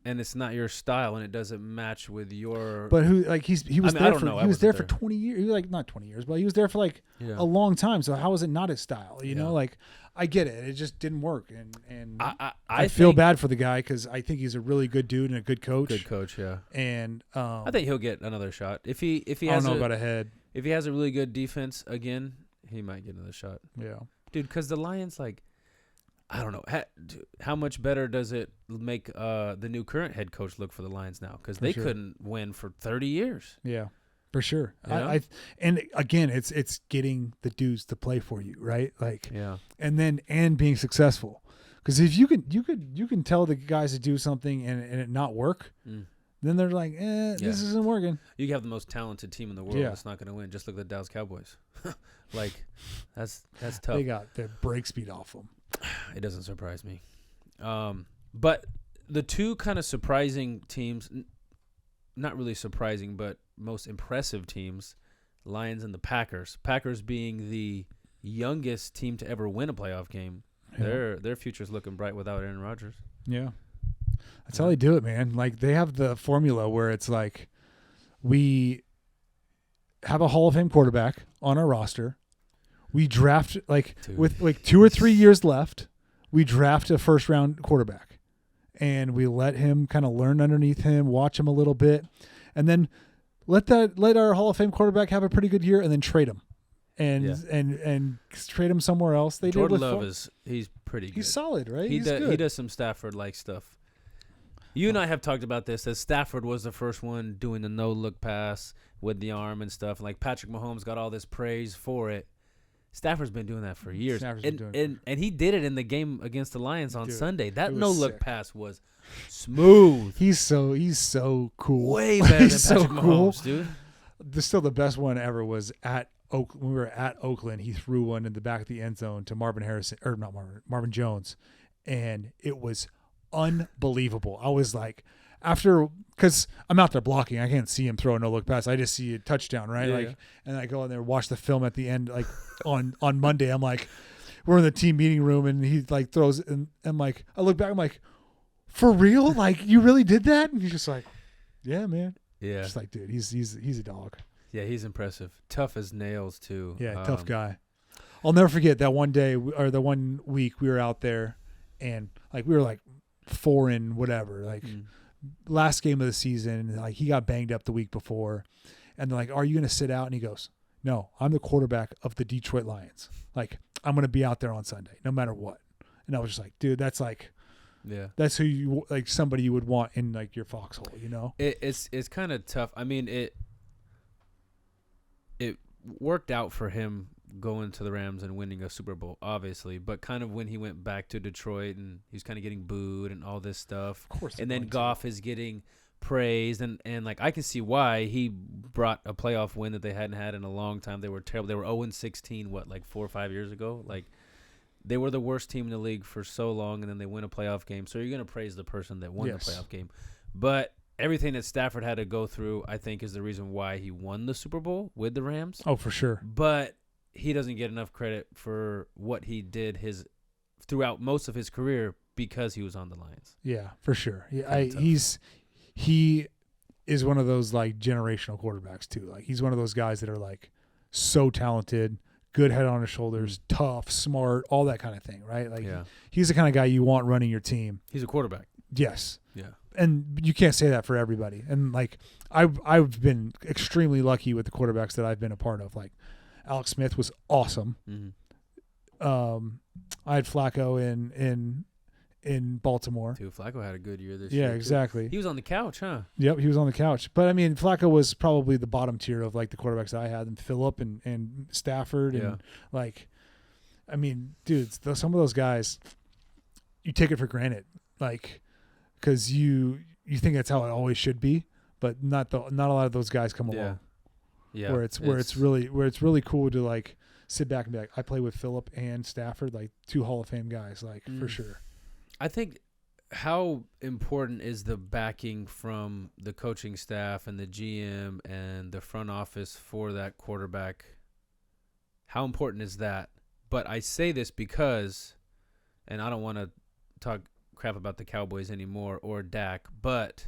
Speaker 1: and it's not your style, and it doesn't match with your.
Speaker 2: But he was there for 20 years. He was like not 20 years, but he was there for like a long time. So how is it not his style? You know, like I get it. It just didn't work, and I feel bad for the guy because I think he's a really good dude and a good coach.
Speaker 1: Good coach, yeah.
Speaker 2: And
Speaker 1: I think he'll get another shot if he has.
Speaker 2: I don't know about a head.
Speaker 1: If he has a really good defense again, he might get another shot.
Speaker 2: Yeah,
Speaker 1: dude. Because the Lions, like, I don't know. How much better does it make the new current head coach look for the Lions now? Because they couldn't win for 30 years.
Speaker 2: Yeah, for sure.
Speaker 1: You know?
Speaker 2: And again, it's getting the dudes to play for you, right? Like,
Speaker 1: yeah.
Speaker 2: And being successful. Because if you can tell the guys to do something and it not work, then they're like, this isn't working.
Speaker 1: You have the most talented team in the world that's not going to win. Just look at the Dallas Cowboys. Like, that's tough.
Speaker 2: They got their break speed off them.
Speaker 1: It doesn't surprise me. But the two kind of surprising teams, not really surprising, but most impressive teams, Lions and the Packers. Packers being the youngest team to ever win a playoff game. Yeah. Their future's looking bright without Aaron Rodgers.
Speaker 2: Yeah. That's how they do it, man. Like, they have the formula where it's like we have a Hall of Fame quarterback on our roster. We draft, with 2 or 3 years left, we draft a first-round quarterback. And we let him kind of learn underneath him, watch him a little bit, and then let our Hall of Fame quarterback have a pretty good year and then trade him. And trade him somewhere else.
Speaker 1: Jordan Love he's pretty good.
Speaker 2: He's solid, right?
Speaker 1: He does some Stafford-like stuff. You and I have talked about this, that Stafford was the first one doing the no-look pass with the arm and stuff. Like, Patrick Mahomes got all this praise for it. Stafford's been doing that for years. And he did it in the game against the Lions on Sunday. That no-look pass was smooth.
Speaker 2: He's so cool.
Speaker 1: Way better than Patrick Mahomes, dude.
Speaker 2: The best one ever was when we were at Oakland. He threw one in the back of the end zone to Marvin Jones, and it was unbelievable. I was like, because I'm out there blocking, I can't see him throw a no-look pass. I just see a touchdown, right?
Speaker 1: Yeah.
Speaker 2: And I go in there, watch the film at the end, like on Monday. I'm like, we're in the team meeting room, and he like throws, and I'm like, I look back, I'm like, For real? Like, you really did that? And he's just like, yeah, man.
Speaker 1: Yeah.
Speaker 2: Just like, dude, he's a dog.
Speaker 1: Yeah, he's impressive. Tough as nails too.
Speaker 2: Yeah, tough guy. I'll never forget that one day or the one week we were out there, and like we were like 4 and whatever, like last game of the season. And like he got banged up the week before, and they're like, "Are you going to sit out?" And he goes, "No, I'm the quarterback of the Detroit Lions. Like I'm going to be out there on Sunday, no matter what." And I was just like, "Dude, that's like."
Speaker 1: Yeah,
Speaker 2: that's who you like. Somebody you would want in like your foxhole, you know.
Speaker 1: It's kind of tough. I mean, it worked out for him going to the Rams and winning a Super Bowl, obviously. But kind of when he went back to Detroit and he was kind of getting booed and all this stuff,
Speaker 2: of course.
Speaker 1: And then Goff is getting praised, and like I can see why he brought a playoff win that they hadn't had in a long time. They were terrible. They were 0-16, like 4 or 5 years ago, like. They were the worst team in the league for so long, and then they win a playoff game. So you're going to praise the person that won the playoff game. But everything that Stafford had to go through, I think, is the reason why he won the Super Bowl with the Rams.
Speaker 2: Oh, for sure.
Speaker 1: But he doesn't get enough credit for what he did throughout most of his career because he was on the Lions.
Speaker 2: Yeah, for sure. Yeah, he is one of those like generational quarterbacks too. Like he's one of those guys that are like so talented. Good head on his shoulders, tough, smart, all that kind of thing, right? Like he's the kind of guy you want running your team.
Speaker 1: He's a quarterback.
Speaker 2: Yes.
Speaker 1: Yeah.
Speaker 2: And you can't say that for everybody. And like I've been extremely lucky with the quarterbacks that I've been a part of. Like Alex Smith was awesome. Mm-hmm. I had Flacco in Baltimore.
Speaker 1: Dude, Flacco had a good year this year.
Speaker 2: Yeah, exactly.
Speaker 1: He was on the couch, huh?
Speaker 2: Yep, he was on the couch. But I mean, Flacco was probably the bottom tier of like the quarterbacks I had, and Phillip and Stafford, and like, I mean, dude, some of those guys, you take it for granted, like, because you think that's how it always should be, but not a lot of those guys come along. Yeah, where it's really cool to like sit back and be like, I play with Phillip and Stafford, like 2 Hall of Fame guys, like for sure.
Speaker 1: I think how important is the backing from the coaching staff and the GM and the front office for that quarterback? How important is that? But I say this because, and I don't want to talk crap about the Cowboys anymore or Dak, but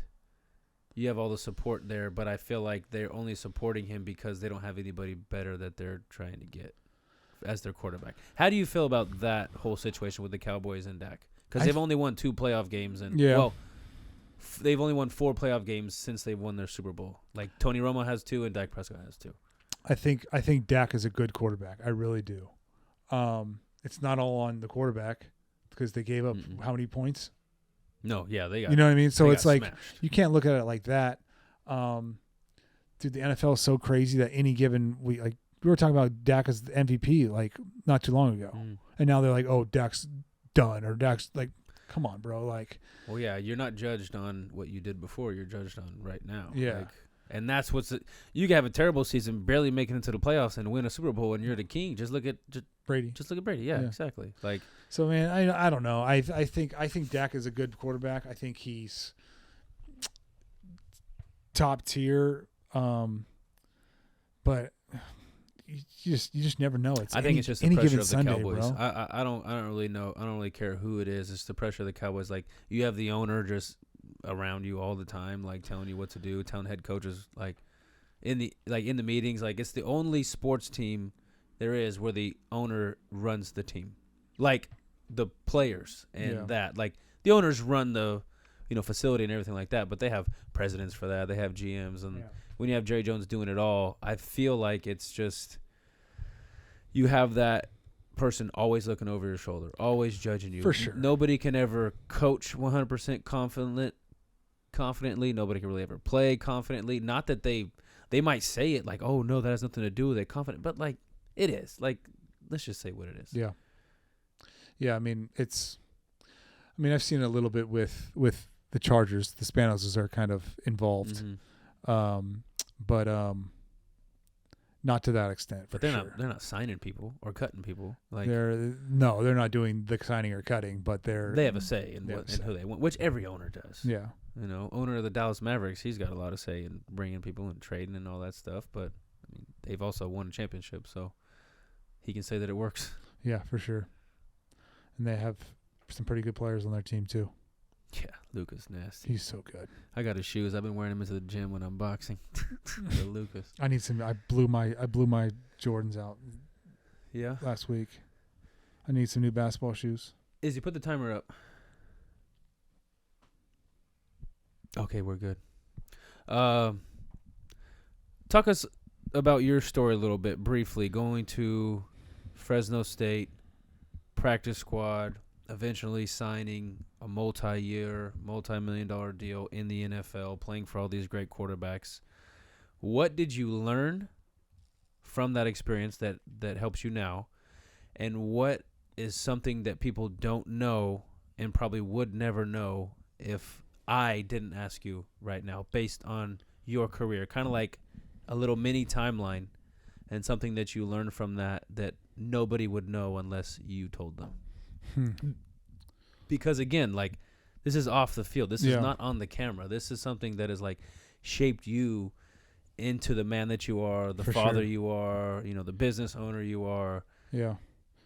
Speaker 1: you have all the support there, but I feel like they're only supporting him because they don't have anybody better that they're trying to get as their quarterback. How do you feel about that whole situation with the Cowboys and Dak? Because they've only won 2 playoff games, and they've only won 4 playoff games since they've won their Super Bowl. Like Tony Romo has 2, and Dak Prescott has 2.
Speaker 2: I think Dak is a good quarterback. I really do. It's not all on the quarterback because they gave up how many points?
Speaker 1: No, yeah, they got.
Speaker 2: You know what I mean? So it's like
Speaker 1: smashed.
Speaker 2: You can't look at it like that. Dude, the NFL is so crazy that any given week, like we were talking about Dak as the MVP like not too long ago, and now they're like, oh, Dak's done, or Dak's like, come on, bro, like.
Speaker 1: Well, yeah, you're not judged on what you did before. You're judged on right now.
Speaker 2: Yeah.
Speaker 1: Like, and that's you can have a terrible season, barely making it to the playoffs, and win a Super Bowl, and you're the king. Just look at
Speaker 2: Brady.
Speaker 1: Just look at Brady. Yeah, exactly. Like,
Speaker 2: so, man, I don't know. I think Dak is a good quarterback. I think he's top tier, but you just never know.
Speaker 1: I think it's just the pressure of the Cowboys.
Speaker 2: Bro.
Speaker 1: I don't really know. I don't really care who it is. It's the pressure of the Cowboys. Like, you have the owner just around you all the time, like telling you what to do, telling head coaches like in the meetings. Like, it's the only sports team there is where the owner runs the team, like the players and that. Like, the owners run the facility and everything like that, but they have presidents for that. They have GMs, and when you have Jerry Jones doing it all, I feel like it's just you have that person always looking over your shoulder, always judging you.
Speaker 2: For sure.
Speaker 1: Nobody can ever coach 100% confidently. Nobody can really ever play confidently. Not that they might say it like, oh, no, that has nothing to do with it, confident. But, like, it is. Like, let's just say what it is.
Speaker 2: Yeah. Yeah, I mean, I've seen it a little bit with the Chargers. The Spanoses are kind of involved. But not to that extent.
Speaker 1: But they're not signing people or cutting people. Like,
Speaker 2: they're not doing the signing or cutting, but they
Speaker 1: have a say in who they want, which every owner does.
Speaker 2: Yeah.
Speaker 1: Owner of the Dallas Mavericks, he's got a lot of say in bringing people and trading and all that stuff. But I mean, they've also won a championship, so he can say that it works.
Speaker 2: Yeah, for sure. And they have some pretty good players on their team too.
Speaker 1: Yeah, Lucas nasty.
Speaker 2: He's so good.
Speaker 1: I got his shoes. I've been wearing them into the gym when I'm boxing. The Lucas.
Speaker 2: I need some. I blew my Jordans out
Speaker 1: Yeah.
Speaker 2: last week. I need some new basketball shoes.
Speaker 1: Izzy, put the timer up. Okay, we're good. Talk us about your story a little bit briefly. Going to Fresno State practice squad, eventually signing a multi-year, multi-million-dollar deal in the NFL, playing for all these great quarterbacks. What did you learn from that experience that helps you now? And what is something that people don't know and probably would never know if I didn't ask you right now, based on your career? Kind of like a little mini timeline and something that you learned from that nobody would know unless you told them. Because again, like, this is off the field. This is not on the camera. This is something that is like shaped you into the man that you are, the father you are, the business owner you are.
Speaker 2: Yeah.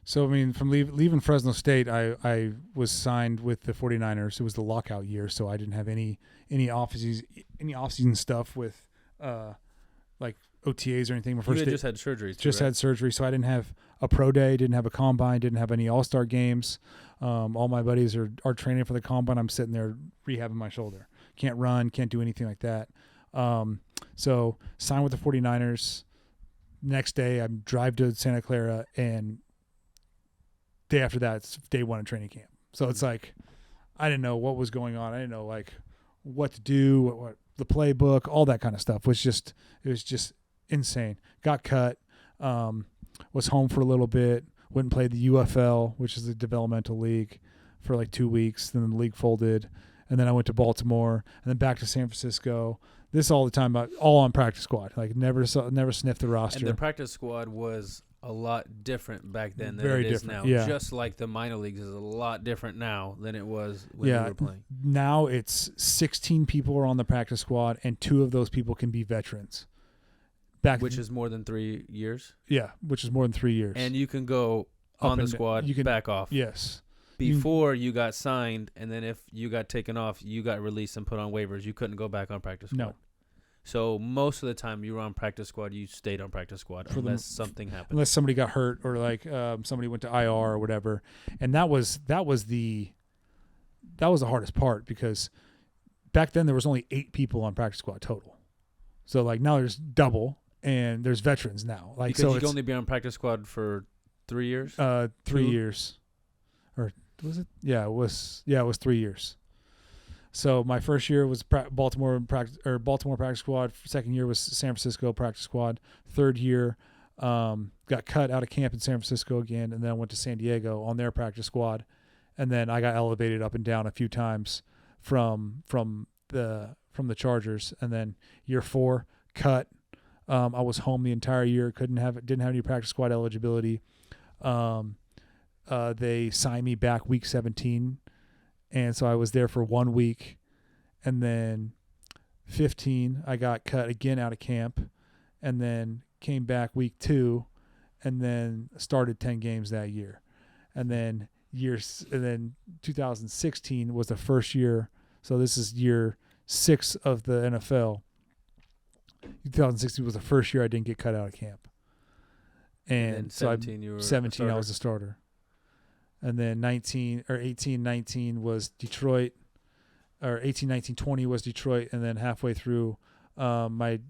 Speaker 2: So, I mean, from leaving Fresno State, I was signed with the 49ers. It was the lockout year, so I didn't have any off-season stuff with like OTAs or anything.
Speaker 1: You had just had surgery.
Speaker 2: Had surgery, so I didn't have a pro day, didn't have a combine, didn't have any all-star games. All my buddies are training for the combine. I'm sitting there rehabbing my shoulder. Can't run, can't do anything like that. So signed with the 49ers. Next day, I drive to Santa Clara, and day after that, it's day one of training camp. So it's like, I didn't know what was going on. I didn't know like what to do, what the playbook, all that kind of stuff. It was just insane. Got cut. Was home for a little bit. Went and played the UFL, which is the developmental league, for like 2 weeks. Then the league folded, and then I went to Baltimore, and then back to San Francisco. This all the time, all on practice squad. Like never sniffed the roster.
Speaker 1: And the practice squad was a lot different back then than
Speaker 2: Very
Speaker 1: it is
Speaker 2: different,
Speaker 1: now.
Speaker 2: yeah.
Speaker 1: Just like the minor leagues is a lot different now than it was when you were playing.
Speaker 2: Now it's 16 people are on the practice squad, and 2 of those people can be veterans.
Speaker 1: Which is more than 3 years?
Speaker 2: Yeah, which is more than 3 years.
Speaker 1: And you can go on the squad, you can back off.
Speaker 2: Yes.
Speaker 1: Before you got signed, and then if you got taken off, you got released and put on waivers. You couldn't go back on practice squad.
Speaker 2: No.
Speaker 1: So most of the time you were on practice squad, you stayed on practice squad unless something happened.
Speaker 2: Unless somebody got hurt or like somebody went to IR or whatever. And that was the hardest part, because back then there was only 8 people on practice squad total. So like now there's double, and there's veterans now. Like,
Speaker 1: because you can only be on practice squad for 3 years?
Speaker 2: 3 years. Or was it? Yeah, it was 3 years. So my first year was Baltimore practice squad. Second year was San Francisco practice squad. Third year, got cut out of camp in San Francisco again, and then I went to San Diego on their practice squad, and then I got elevated up and down a few times from the Chargers, and then year 4 cut. I was home the entire year. Didn't have any practice squad eligibility. They signed me back week 17. And so I was there for 1 week, and then 15, I got cut again out of camp, and then came back week 2, and then started 10 games that year. And then 2016 was the first year. So this is year 6 of the NFL. 2016 was the first year I didn't get cut out of camp. And so 17 I was a starter. And then 18, 19 was Detroit, or 18, 19, 20 was Detroit. And then halfway through my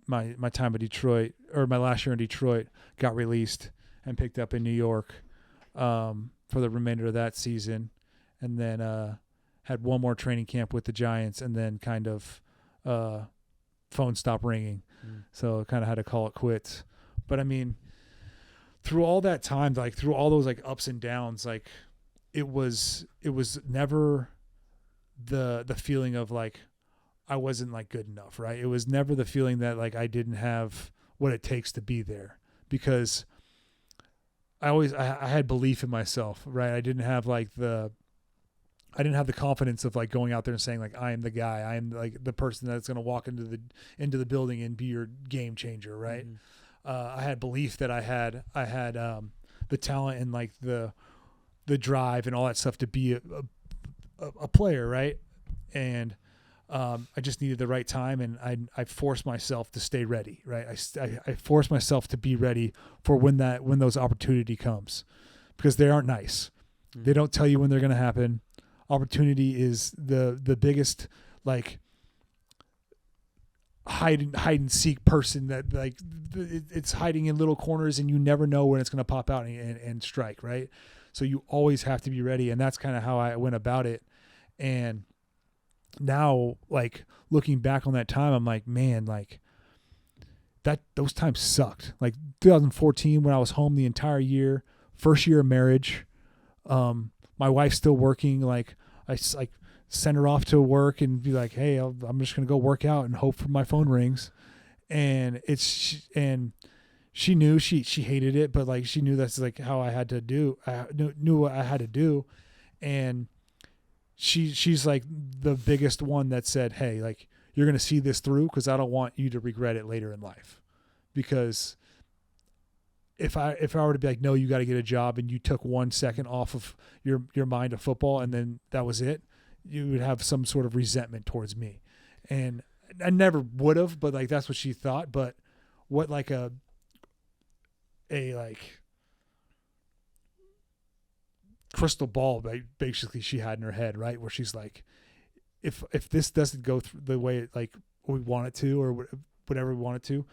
Speaker 2: time at Detroit, or my last year in Detroit, got released and picked up in New York for the remainder of that season. And then had one more training camp with the Giants, and then kind of phone stopped ringing. So kind of had to call it quits. But I mean, through all that time, like through all those like ups and downs, like it was never the feeling of like I wasn't like good enough, right? It was never the feeling that like I didn't have what it takes to be there, because I had belief in myself, right? I didn't have the confidence of like going out there and saying like I am the guy, I am like the person that's going to walk into the building and be your game changer, right? Mm-hmm. I had belief that I had the talent and like the drive and all that stuff to be a player, right? and I just needed the right time, and I forced myself to stay ready, right? I forced myself to be ready for when those opportunity comes, because they aren't nice. They don't tell you when they're going to happen. Opportunity is the biggest, like, hide and seek person that, like, it's hiding in little corners, and you never know when it's going to pop out and strike, right? So you always have to be ready, and that's kind of how I went about it. And now, like, looking back on that time, I'm like, man, like, those times sucked. Like 2014, when I was home the entire year, first year of marriage, my wife's still working. Like, I like send her off to work and be like, hey, I'm just gonna go work out and hope for my phone rings. And she knew she hated it, but like she knew that's like how I had to do. I knew what I had to do, and she's like the biggest one that said, hey, like, you're gonna see this through, because I don't want you to regret it later in life. Because if I were to be like, no, you got to get a job, and you took 1 second off of your mind of football, and then that was it, you would have some sort of resentment towards me. And I never would have, but like that's what she thought. But what like a like crystal ball basically she had in her head, right, where she's like, if this doesn't go through the way it, like we want it to, or whatever we want it to,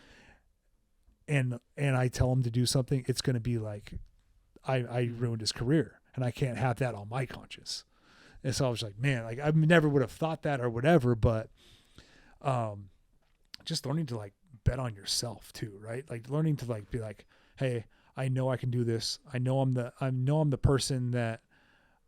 Speaker 2: and I tell him to do something, it's going to be like I ruined his career, and I can't have that on my conscience. And so I was like, man, like I never would have thought that or whatever, but just learning to like bet on yourself too, right? Like learning to like be like, hey, I know I can do this. I know I'm the person that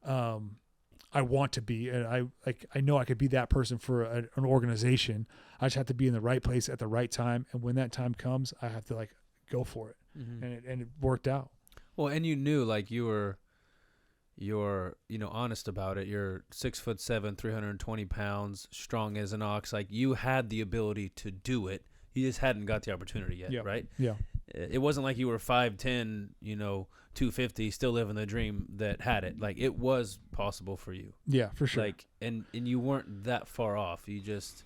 Speaker 2: I want to be, and I know I could be that person for an organization. I just have to be in the right place at the right time, and when that time comes, I have to like go for it. Mm-hmm. And it worked out.
Speaker 1: Well, and you knew, like, you're honest about it. You're 6'7", 320 pounds, strong as an ox. Like, you had the ability to do it. You just hadn't got the opportunity yet, right? Yeah. It wasn't like you were 5'10", 250, still living the dream that had it. Like, it was possible for you.
Speaker 2: Yeah, for sure.
Speaker 1: Like, and you weren't that far off. You just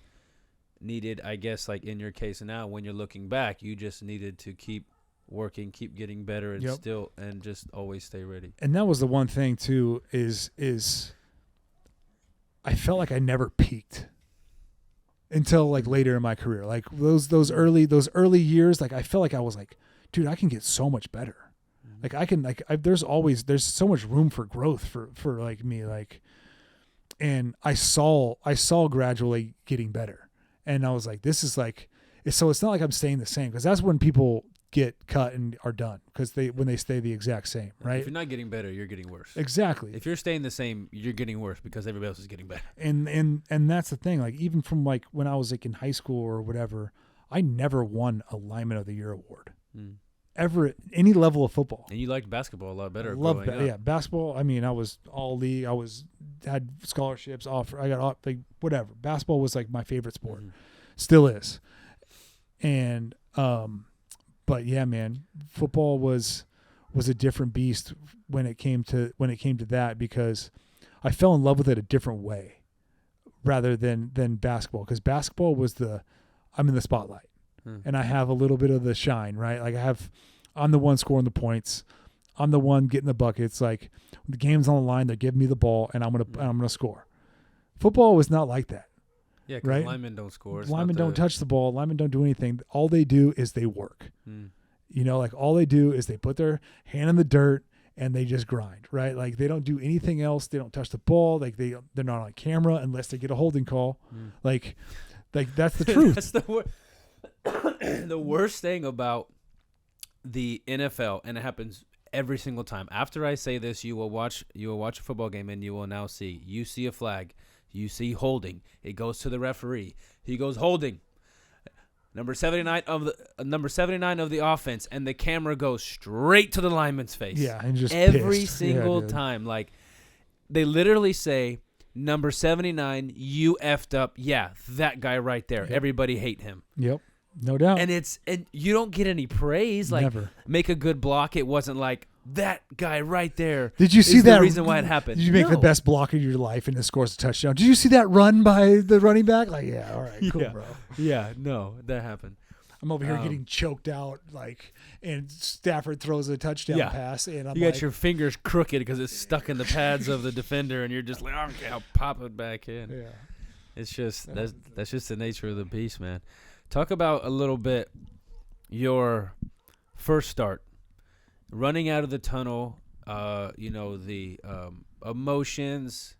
Speaker 1: needed, I guess, like in your case now, when you're looking back, you just needed to keep working, keep getting better, and and just always stay ready.
Speaker 2: And that was the one thing too, is I felt like I never peaked until like later in my career. Like those early years, like I felt like I was like, dude, I can get so much better. Mm-hmm. Like I can, like there's so much room for growth for like me, like, and I saw gradually getting better, and I was like, this is like, so it's not like I'm staying the same, because that's when people get cut and are done, because when they stay the exact same, right?
Speaker 1: If you're not getting better, you're getting worse.
Speaker 2: Exactly.
Speaker 1: If you're staying the same, you're getting worse because everybody else is getting better.
Speaker 2: And that's the thing. Like even from like when I was like in high school or whatever, I never won a Lineman of the Year award ever at any level of football.
Speaker 1: And you liked basketball a lot better.
Speaker 2: Basketball. I mean, I was all league. Had scholarships offer. I got like whatever. Basketball was like my favorite sport, still is. And but yeah, man, football was a different beast when it came to that, because I fell in love with it a different way rather than basketball, because basketball was I'm in the spotlight and I have a little bit of the shine, right? Like I'm the one scoring the points. I'm the one getting the buckets. Like the game's on the line, they're giving me the ball and I'm gonna score. Football was not like that.
Speaker 1: Yeah, because
Speaker 2: right?
Speaker 1: linemen don't score.
Speaker 2: Linemen don't touch the ball. Linemen don't do anything. All they do is they work. Like all they do is they put their hand in the dirt and they just grind, right? Like they don't do anything else. They don't touch the ball. Like they're not on camera unless they get a holding call. Like that's the truth.
Speaker 1: That's the worst thing about the NFL, and it happens every single time. After I say this, you will watch a football game and you will now see a flag. You see holding. It goes to the referee. He goes holding. Number 79 of the offense, and the camera goes straight to the lineman's face.
Speaker 2: Yeah, and just
Speaker 1: every
Speaker 2: pissed.
Speaker 1: single time. Like they literally say, number 79, you effed up. Yeah, that guy right there.
Speaker 2: Yep.
Speaker 1: Everybody hate him.
Speaker 2: Yep. No doubt.
Speaker 1: And you don't get any praise. Like,
Speaker 2: Never.
Speaker 1: make a good block. It wasn't like that guy right there.
Speaker 2: Did you see
Speaker 1: is
Speaker 2: that?
Speaker 1: The reason why it happened.
Speaker 2: Did you make the
Speaker 1: No.
Speaker 2: best block of your life and it scores a touchdown? Did you see that run by the running back? Like, yeah, all right, cool,
Speaker 1: Yeah.
Speaker 2: bro.
Speaker 1: Yeah, no, that happened.
Speaker 2: I'm over here getting choked out, like, and Stafford throws a touchdown pass, and I'm
Speaker 1: You
Speaker 2: like,
Speaker 1: got your fingers crooked because it's stuck in the pads of the defender, and you're just like, okay, I'll pop it back in.
Speaker 2: yeah.
Speaker 1: It's just that's just the nature of the beast, man. Talk about a little bit your first start, running out of the tunnel. The emotions,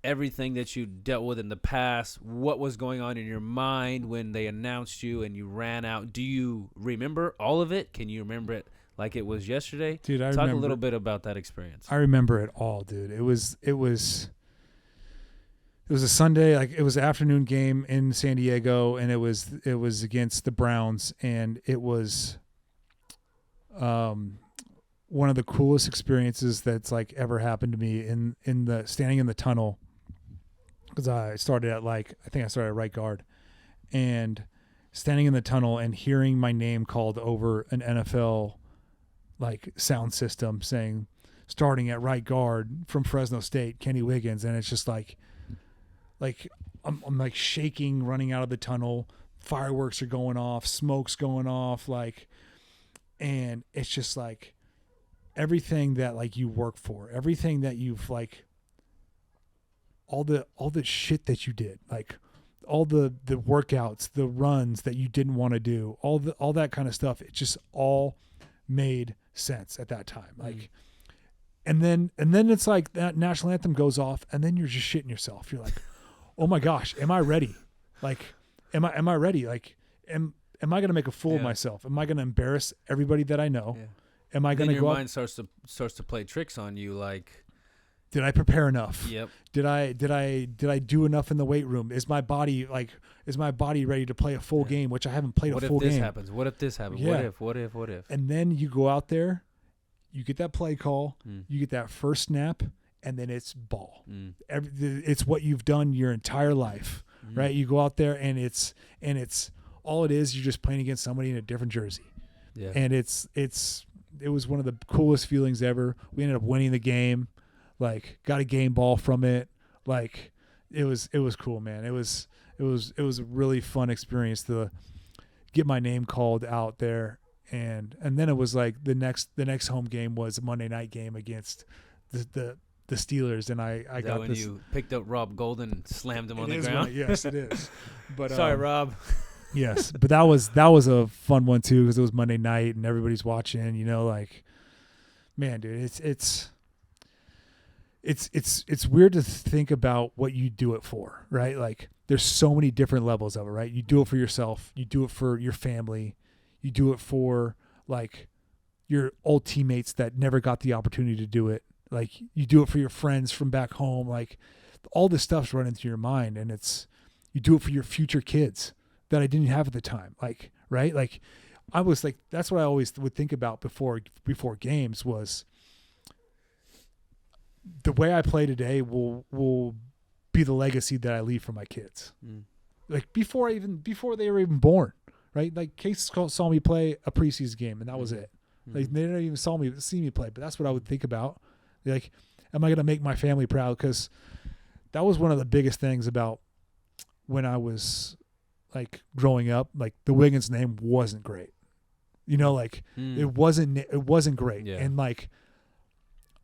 Speaker 1: everything that you dealt with in the past. What was going on in your mind when they announced you and you ran out? Do you remember all of it? Can you remember it like it was yesterday?
Speaker 2: Dude, I
Speaker 1: Talk
Speaker 2: remember
Speaker 1: a little bit about that experience.
Speaker 2: I remember it all, dude. It was a Sunday, like it was an afternoon game in San Diego, and it was against the Browns, and it was one of the coolest experiences that's like ever happened to me in the standing in the tunnel, because I started at right guard, and standing in the tunnel and hearing my name called over an NFL like sound system saying starting at right guard from Fresno State, Kenny Wiggins, and it's just like I'm like shaking, running out of the tunnel. Fireworks are going off, smoke's going off, like, and it's just like everything that like you work for, everything that you've like, all the shit that you did, like all the workouts, the runs that you didn't want to do, all that kind of stuff. It just all made sense at that time, like. And then it's like that national anthem goes off, and then you're just shitting yourself. You're like, oh my gosh, am I ready? Like, am I ready? Like, am I going to make a fool of myself? Am I going to embarrass everybody that I know?
Speaker 1: Yeah.
Speaker 2: Am I going to go?
Speaker 1: Your mind starts to play tricks on you. Like,
Speaker 2: did I prepare enough?
Speaker 1: Yep.
Speaker 2: Did I do enough in the weight room? Is my body ready to play a full game? Which I haven't played a full game.
Speaker 1: What if this happens? What if this happens?
Speaker 2: Yeah.
Speaker 1: What if?
Speaker 2: And then you go out there, you get that play call, you get that first snap, and then it's ball. It's what you've done your entire life, right? You go out there, and it's all it is. You're just playing against somebody in a different jersey, and it was one of the coolest feelings ever. We ended up winning the game, like got a game ball from it, like it was cool, man. It was a really fun experience to get my name called out there. And then it was like the next home game was a Monday night game against the Steelers, and I got
Speaker 1: when you picked up Rob Golden and slammed him on the ground.
Speaker 2: Yes, it is. But
Speaker 1: sorry, Rob.
Speaker 2: Yes, but that was a fun one too, because it was Monday night and everybody's watching. You know, like, man, dude, it's weird to think about what you do it for, right? Like, there's so many different levels of it, right? You do it for yourself, you do it for your family. You do it for like your old teammates that never got the opportunity to do it. Like, you do it for your friends from back home. Like, all this stuff's running through your mind, and you do it for your future kids that I didn't have at the time. Like, right? Like, I was like, that's what I always would think about before games was the way I play today will be the legacy that I leave for my kids. Like, before they were even born. Right, like Case saw me play a preseason game, and that was it. Like, they didn't even see me play, but that's what I would think about. Like, am I going to make my family proud? Because that was one of the biggest things about when I was like growing up. Like, the Wiggins name wasn't great, you know. Like, it wasn't great, and like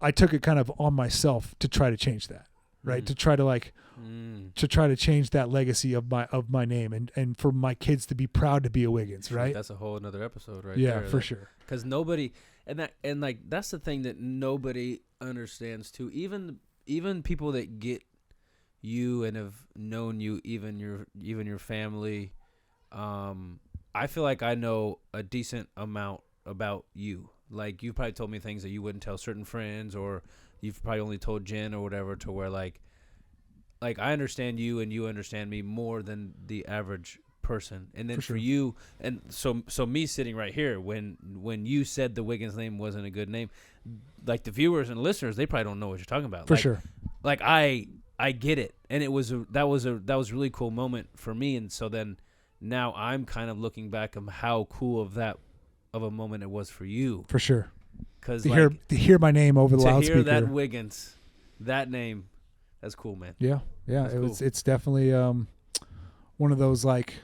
Speaker 2: I took it kind of on myself to try to change that, right? To try to like. To try to change that legacy of my name and for my kids to be proud to be a Wiggins, right?
Speaker 1: That's a whole another episode, right?
Speaker 2: Yeah,
Speaker 1: there,
Speaker 2: for sure.
Speaker 1: Because nobody, and like that's the thing that nobody understands too. Even people that get you and have known you, even your family. I feel like I know a decent amount about you. Like, you've probably told me things that you wouldn't tell certain friends, or you've probably only told Jen or whatever, to where like I understand you and you understand me more than the average person. And then for you, and so me sitting right here, when you said the Wiggins name wasn't a good name, like the viewers and listeners, they probably don't know what you're talking about.
Speaker 2: For sure.
Speaker 1: Like, I get it, and that was a really cool moment for me. And so then now I'm kind of looking back on how cool of a moment it was for you.
Speaker 2: For sure.
Speaker 1: Because
Speaker 2: To hear my name over the
Speaker 1: to
Speaker 2: loudspeaker.
Speaker 1: hear that Wiggins, that name, that's cool, man.
Speaker 2: Yeah.
Speaker 1: That's cool.
Speaker 2: It's definitely one of those like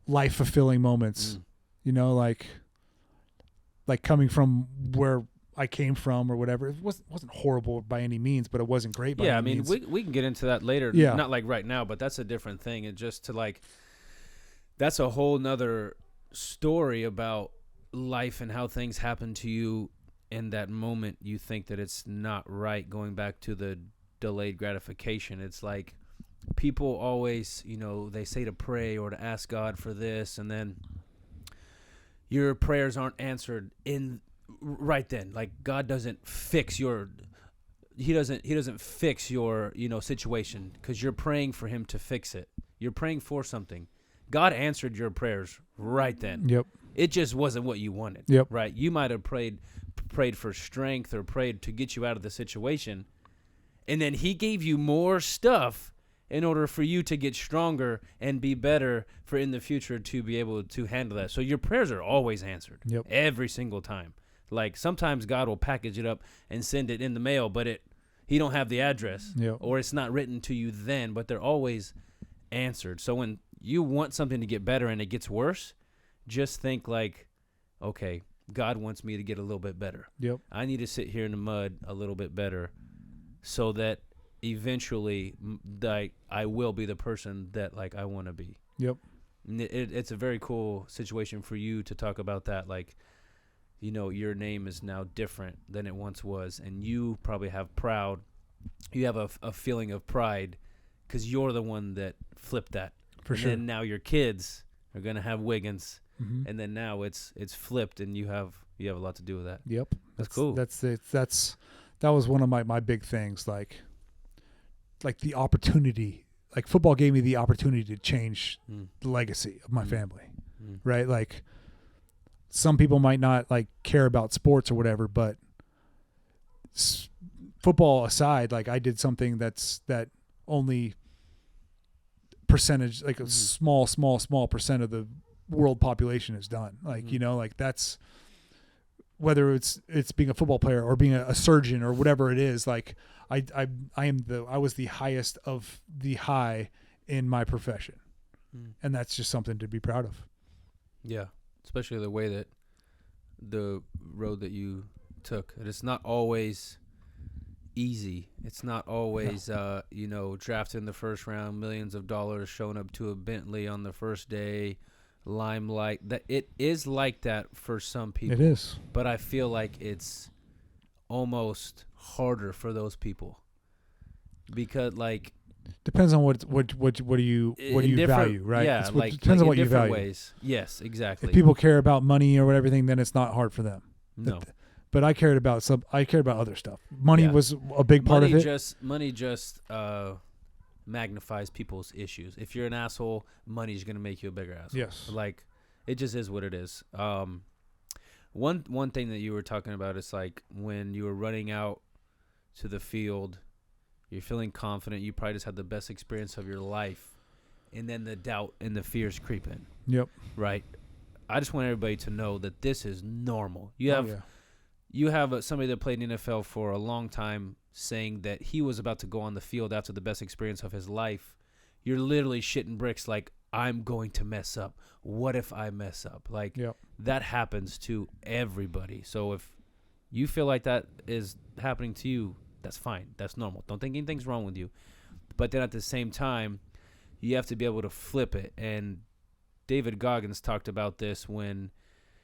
Speaker 2: life fulfilling moments. You know, like coming from where I came from or whatever. It wasn't horrible by any means, but it wasn't great by any means.
Speaker 1: we can get into that later.
Speaker 2: Yeah.
Speaker 1: Not like right now, but that's a different thing. And just to like, that's a whole nother story about life and how things happen to you in that moment. You think that it's not right, going back to the delayed gratification. It's like people always, you know, they say to pray or to ask God for this, and then your prayers aren't answered in right then. Like God doesn't fix your he doesn't fix your, you know, situation because you're praying for him to fix it. You're praying for something. God answered your prayers right then.
Speaker 2: Yep.
Speaker 1: It just wasn't what you wanted.
Speaker 2: Yep.
Speaker 1: Right? You might have prayed for strength or prayed to get you out of the situation, and then he gave you more stuff in order for you to get stronger and be better for in the future to be able to handle that. So your prayers are always answered.
Speaker 2: Yep.
Speaker 1: Every single time. Like sometimes God will package it up and send it in the mail, but he don't have the address.
Speaker 2: Yep.
Speaker 1: Or it's not written to you then, but they're always answered. So when you want something to get better and it gets worse, just think like, okay, God wants me to get a little bit better.
Speaker 2: Yep.
Speaker 1: I need to sit here in the mud a little bit better so that eventually I will be the person that like I want to be.
Speaker 2: Yep.
Speaker 1: And it's a very cool situation for you to talk about that. Like, you know, your name is now different than it once was, and you probably have you have a feeling of pride because you're the one that flipped that.
Speaker 2: For
Speaker 1: and
Speaker 2: sure.
Speaker 1: then now your kids are gonna have Wiggins,
Speaker 2: Mm-hmm.
Speaker 1: and then now it's flipped, and you have a lot to do with that.
Speaker 2: Yep.
Speaker 1: That's cool.
Speaker 2: That was one of my big things. Like the opportunity. Like football gave me the opportunity to change the legacy of my family. Right? Like some people might not like care about sports or whatever, but football aside, like I did something that only percentage, like a small percent of the world population has done. Like, you know, like that's whether it's being a football player or being a surgeon or whatever it is. Like I was the highest of the high in my profession. And that's just something to be proud of.
Speaker 1: Yeah. Especially the way that the road that you took. It's not always easy. It's not always, you know, drafted in the first round, millions of dollars, showing up to a Bentley on the first day, limelight. That it is like that for some people.
Speaker 2: It is.
Speaker 1: But I feel like it's almost harder for those people because, like,
Speaker 2: depends on what do you value, right?
Speaker 1: Yeah,
Speaker 2: depends on what you value.
Speaker 1: Ways. Yes, exactly.
Speaker 2: If people care about money or everything, then it's not hard for them.
Speaker 1: No.
Speaker 2: But I cared about other stuff. Money was a big part of it.
Speaker 1: Money just magnifies people's issues. If you're an asshole, money's gonna make you a bigger asshole.
Speaker 2: Yes.
Speaker 1: Like it just is what it is. One thing that you were talking about is like when you were running out to the field, you're feeling confident. You probably just had the best experience of your life, and then the doubt and the fears creep in.
Speaker 2: Yep.
Speaker 1: Right. I just want everybody to know that this is normal. You have somebody that played in the NFL for a long time saying that he was about to go on the field after the best experience of his life. You're literally shitting bricks like, I'm going to mess up. What if I mess up? Like, that happens to everybody. So if you feel like that is happening to you, that's fine. That's normal. Don't think anything's wrong with you. But then at the same time, you have to be able to flip it. And David Goggins talked about this when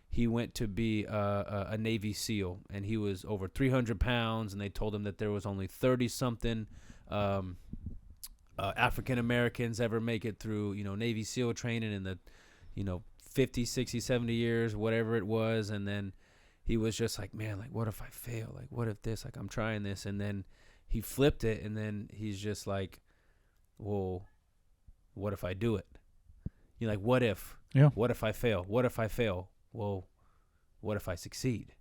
Speaker 1: he went to be a Navy SEAL, and he was over 300 pounds, and they told him that there was only 30-something African Americans ever make it through, you know, Navy SEAL training in the, you know, 50, 60, 70 years, whatever it was. And then he was just like, man, like, what if I fail? Like, what if this? Like, I'm trying this. And then he flipped it, and then he's just like, well, what if I do it? You're like, what if?
Speaker 2: Yeah.
Speaker 1: What if I fail? What if I fail? Well, what if I succeed?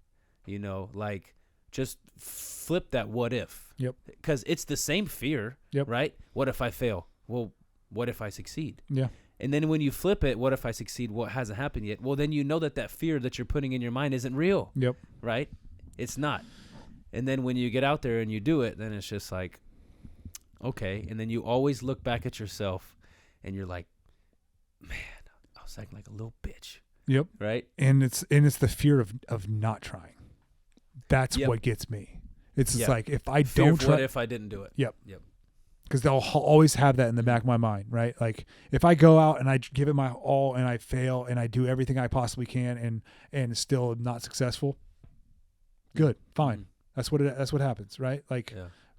Speaker 1: You know, like, just flip that what if.
Speaker 2: Yep.
Speaker 1: Because it's the same fear,
Speaker 2: Yep.
Speaker 1: right? What if I fail? Well, what if I succeed?
Speaker 2: Yeah.
Speaker 1: And then when you flip it, what if I succeed? What hasn't happened yet? Well, then you know that fear that you're putting in your mind isn't real.
Speaker 2: Yep.
Speaker 1: Right? It's not. And then when you get out there and you do it, then it's just like, okay. And then you always look back at yourself and you're like, man, I was acting like a little bitch.
Speaker 2: Yep.
Speaker 1: Right?
Speaker 2: And it's the fear of not trying. That's what gets me. It's just like, if I
Speaker 1: fear
Speaker 2: don't
Speaker 1: of
Speaker 2: try.
Speaker 1: What if I didn't do it?
Speaker 2: Yep.
Speaker 1: Yep.
Speaker 2: Because they'll always have that in the back of my mind, right? Like, if I go out and I give it my all and I fail and I do everything I possibly can and still not successful, good, fine. That's what happens, right? Like,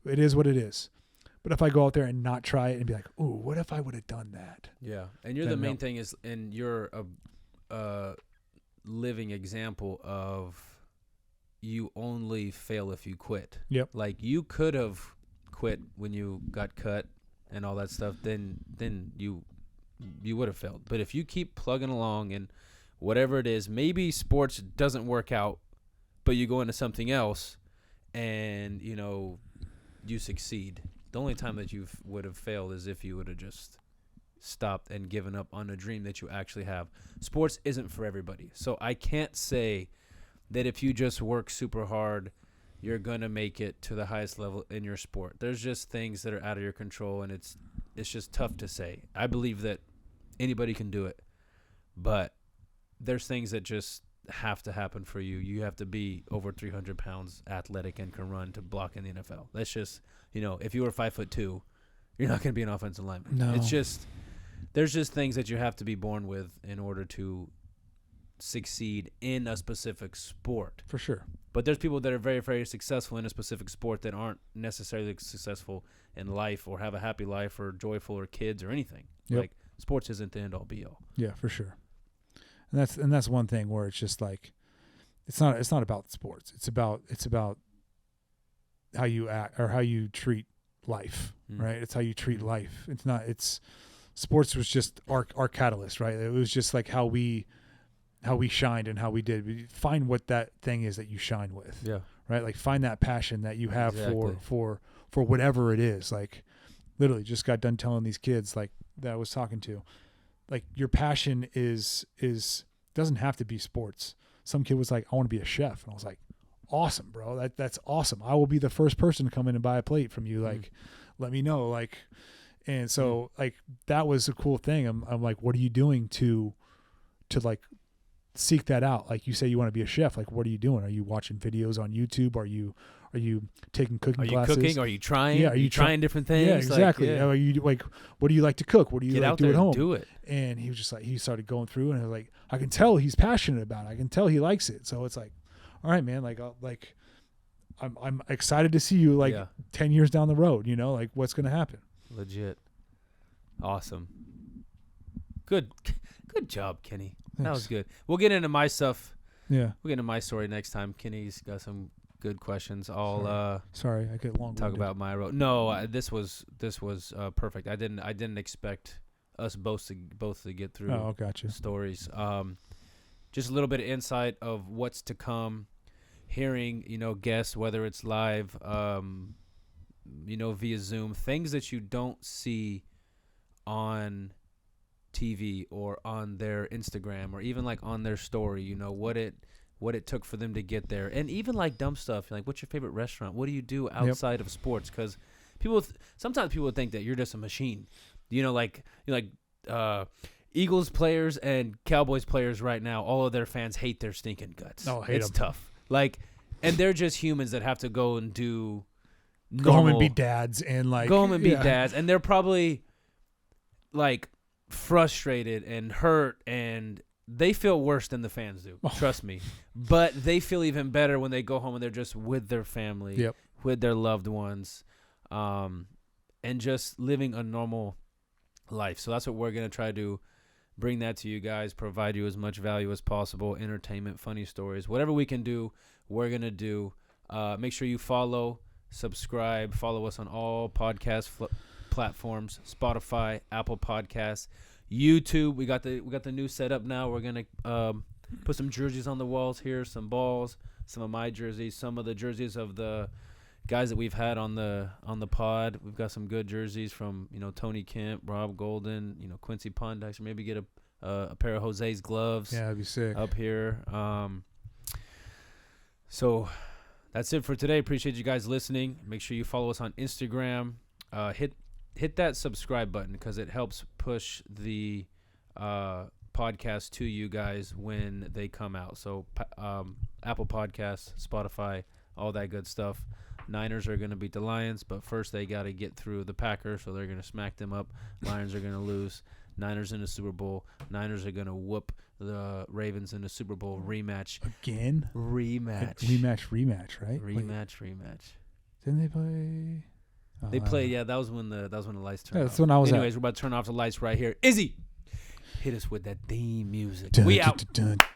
Speaker 2: it is what it is. But if I go out there and not try it and be like, ooh, what if I would have done that?
Speaker 1: Yeah. And you're the main thing is, and you're a living example of you only fail if you quit.
Speaker 2: Yep.
Speaker 1: Like, you could have quit when you got cut and all that stuff, then you would have failed. But if you keep plugging along and whatever it is, maybe sports doesn't work out, but you go into something else and you succeed. The only time that you would have failed is if you would have just stopped and given up on a dream that you actually have. Sports isn't for everybody. So I can't say that if you just work super hard, you're going to make it to the highest level in your sport. There's just things that are out of your control, and it's just tough to say. I believe that anybody can do it, but there's things that just have to happen for you. You have to be over 300 pounds athletic and can run to block in the NFL. That's just, if you were 5'2", you're not going to be an offensive lineman.
Speaker 2: No.
Speaker 1: It's just, there's just things that you have to be born with in order to succeed in a specific sport.
Speaker 2: For sure.
Speaker 1: But there's people that are very, very successful in a specific sport that aren't necessarily successful in life or have a happy life or joyful or kids or anything.
Speaker 2: Yep.
Speaker 1: Like, sports isn't the end all be all.
Speaker 2: Yeah, for sure. And that's one thing where it's just like, it's not about sports. It's about how you act or how you treat life, right? It's how you treat life. Sports was just our catalyst, right? It was just like how we shined and how we did. We find what that thing is that you shine with.
Speaker 1: Yeah.
Speaker 2: Right? Like, find that passion that you have
Speaker 1: Exactly.
Speaker 2: for whatever it is. Like, literally just got done telling these kids like that I was talking to, like, your passion is doesn't have to be sports. Some kid was like, I want to be a chef. And I was like, awesome, bro. That's awesome. I will be the first person to come in and buy a plate from you. Like, let me know. Like, and so like, that was a cool thing. I'm like, what are you doing to like seek that out? Like, you say you want to be a chef. Like, what are you doing? Are you watching videos on YouTube? Are you taking cooking classes?
Speaker 1: Are you cooking? Are you trying?
Speaker 2: Yeah.
Speaker 1: Are you trying different things?
Speaker 2: Yeah, exactly.
Speaker 1: Like, yeah.
Speaker 2: Are you like, what do you like to cook? What do you
Speaker 1: Get
Speaker 2: like
Speaker 1: out
Speaker 2: do
Speaker 1: there
Speaker 2: at home?
Speaker 1: and do it.
Speaker 2: And he was just like, he started going through and I was like, I can tell he's passionate about it. I can tell he likes it. So it's like, all right, man, like, I'm excited to see you like 10 years down the road, like, what's going to happen.
Speaker 1: Legit. Awesome. Good job, Kenny.
Speaker 2: Thanks.
Speaker 1: That was good. We'll get into my stuff.
Speaker 2: Yeah.
Speaker 1: We'll get into my story next time. Kenny's got some good questions.
Speaker 2: Sorry, I get long.
Speaker 1: Talk about my road. No, this was perfect. I didn't expect us both to get through.
Speaker 2: Oh, gotcha.
Speaker 1: Stories. Just a little bit of insight of what's to come. Hearing, guests, whether it's live, via Zoom, things that you don't see on TV or on their Instagram or even like on their story, what it took for them to get there. And even like dumb stuff, like, what's your favorite restaurant? What do you do outside of sports? Because sometimes people think that you're just a machine, Eagles players and Cowboys players right now, all of their fans hate their stinking guts.
Speaker 2: Oh, hate
Speaker 1: it's
Speaker 2: them.
Speaker 1: tough. Like, and they're just humans that have to go and do
Speaker 2: go home and be dads and like
Speaker 1: go home and be dads, and they're probably like frustrated and hurt, and they feel worse than the fans do. Trust me. But they feel even better when they go home and they're just with their family, with their loved ones, and just living a normal life. So that's what we're gonna try to bring that to you guys, provide you as much value as possible, entertainment, funny stories, whatever we can do, we're going to do. Make sure you subscribe, follow us on all podcast platforms, Spotify, Apple Podcasts, YouTube. We got the new setup now. We're going to put some jerseys on the walls here, some balls, some of my jerseys, some of the jerseys of the guys that we've had on the pod. We've got some good jerseys from Tony Kemp, Rob Golden, Quincy Pondex, or maybe get a pair of Jose's gloves.
Speaker 2: Yeah, that'd be sick.
Speaker 1: Up here. So that's it for today. Appreciate you guys listening. Make sure you follow us on Instagram. Hit that subscribe button because it helps push the podcast to you guys when they come out. So Apple Podcasts, Spotify, all that good stuff. Niners are going to beat the Lions, but first they got to get through the Packers, so they're going to smack them up. Lions are going to lose. Niners in the Super Bowl. Niners are going to whoop the Ravens in the Super Bowl rematch.
Speaker 2: Again?
Speaker 1: Rematch,
Speaker 2: right?
Speaker 1: Rematch.
Speaker 2: Didn't they play?
Speaker 1: They play. Yeah, that was when the lights turned off.
Speaker 2: That's when I was.
Speaker 1: Anyways, we're about to turn off the lights right here. Izzy, hit us with that theme music.
Speaker 2: Dun,
Speaker 1: We
Speaker 2: dun,
Speaker 1: out.
Speaker 2: dun, dun.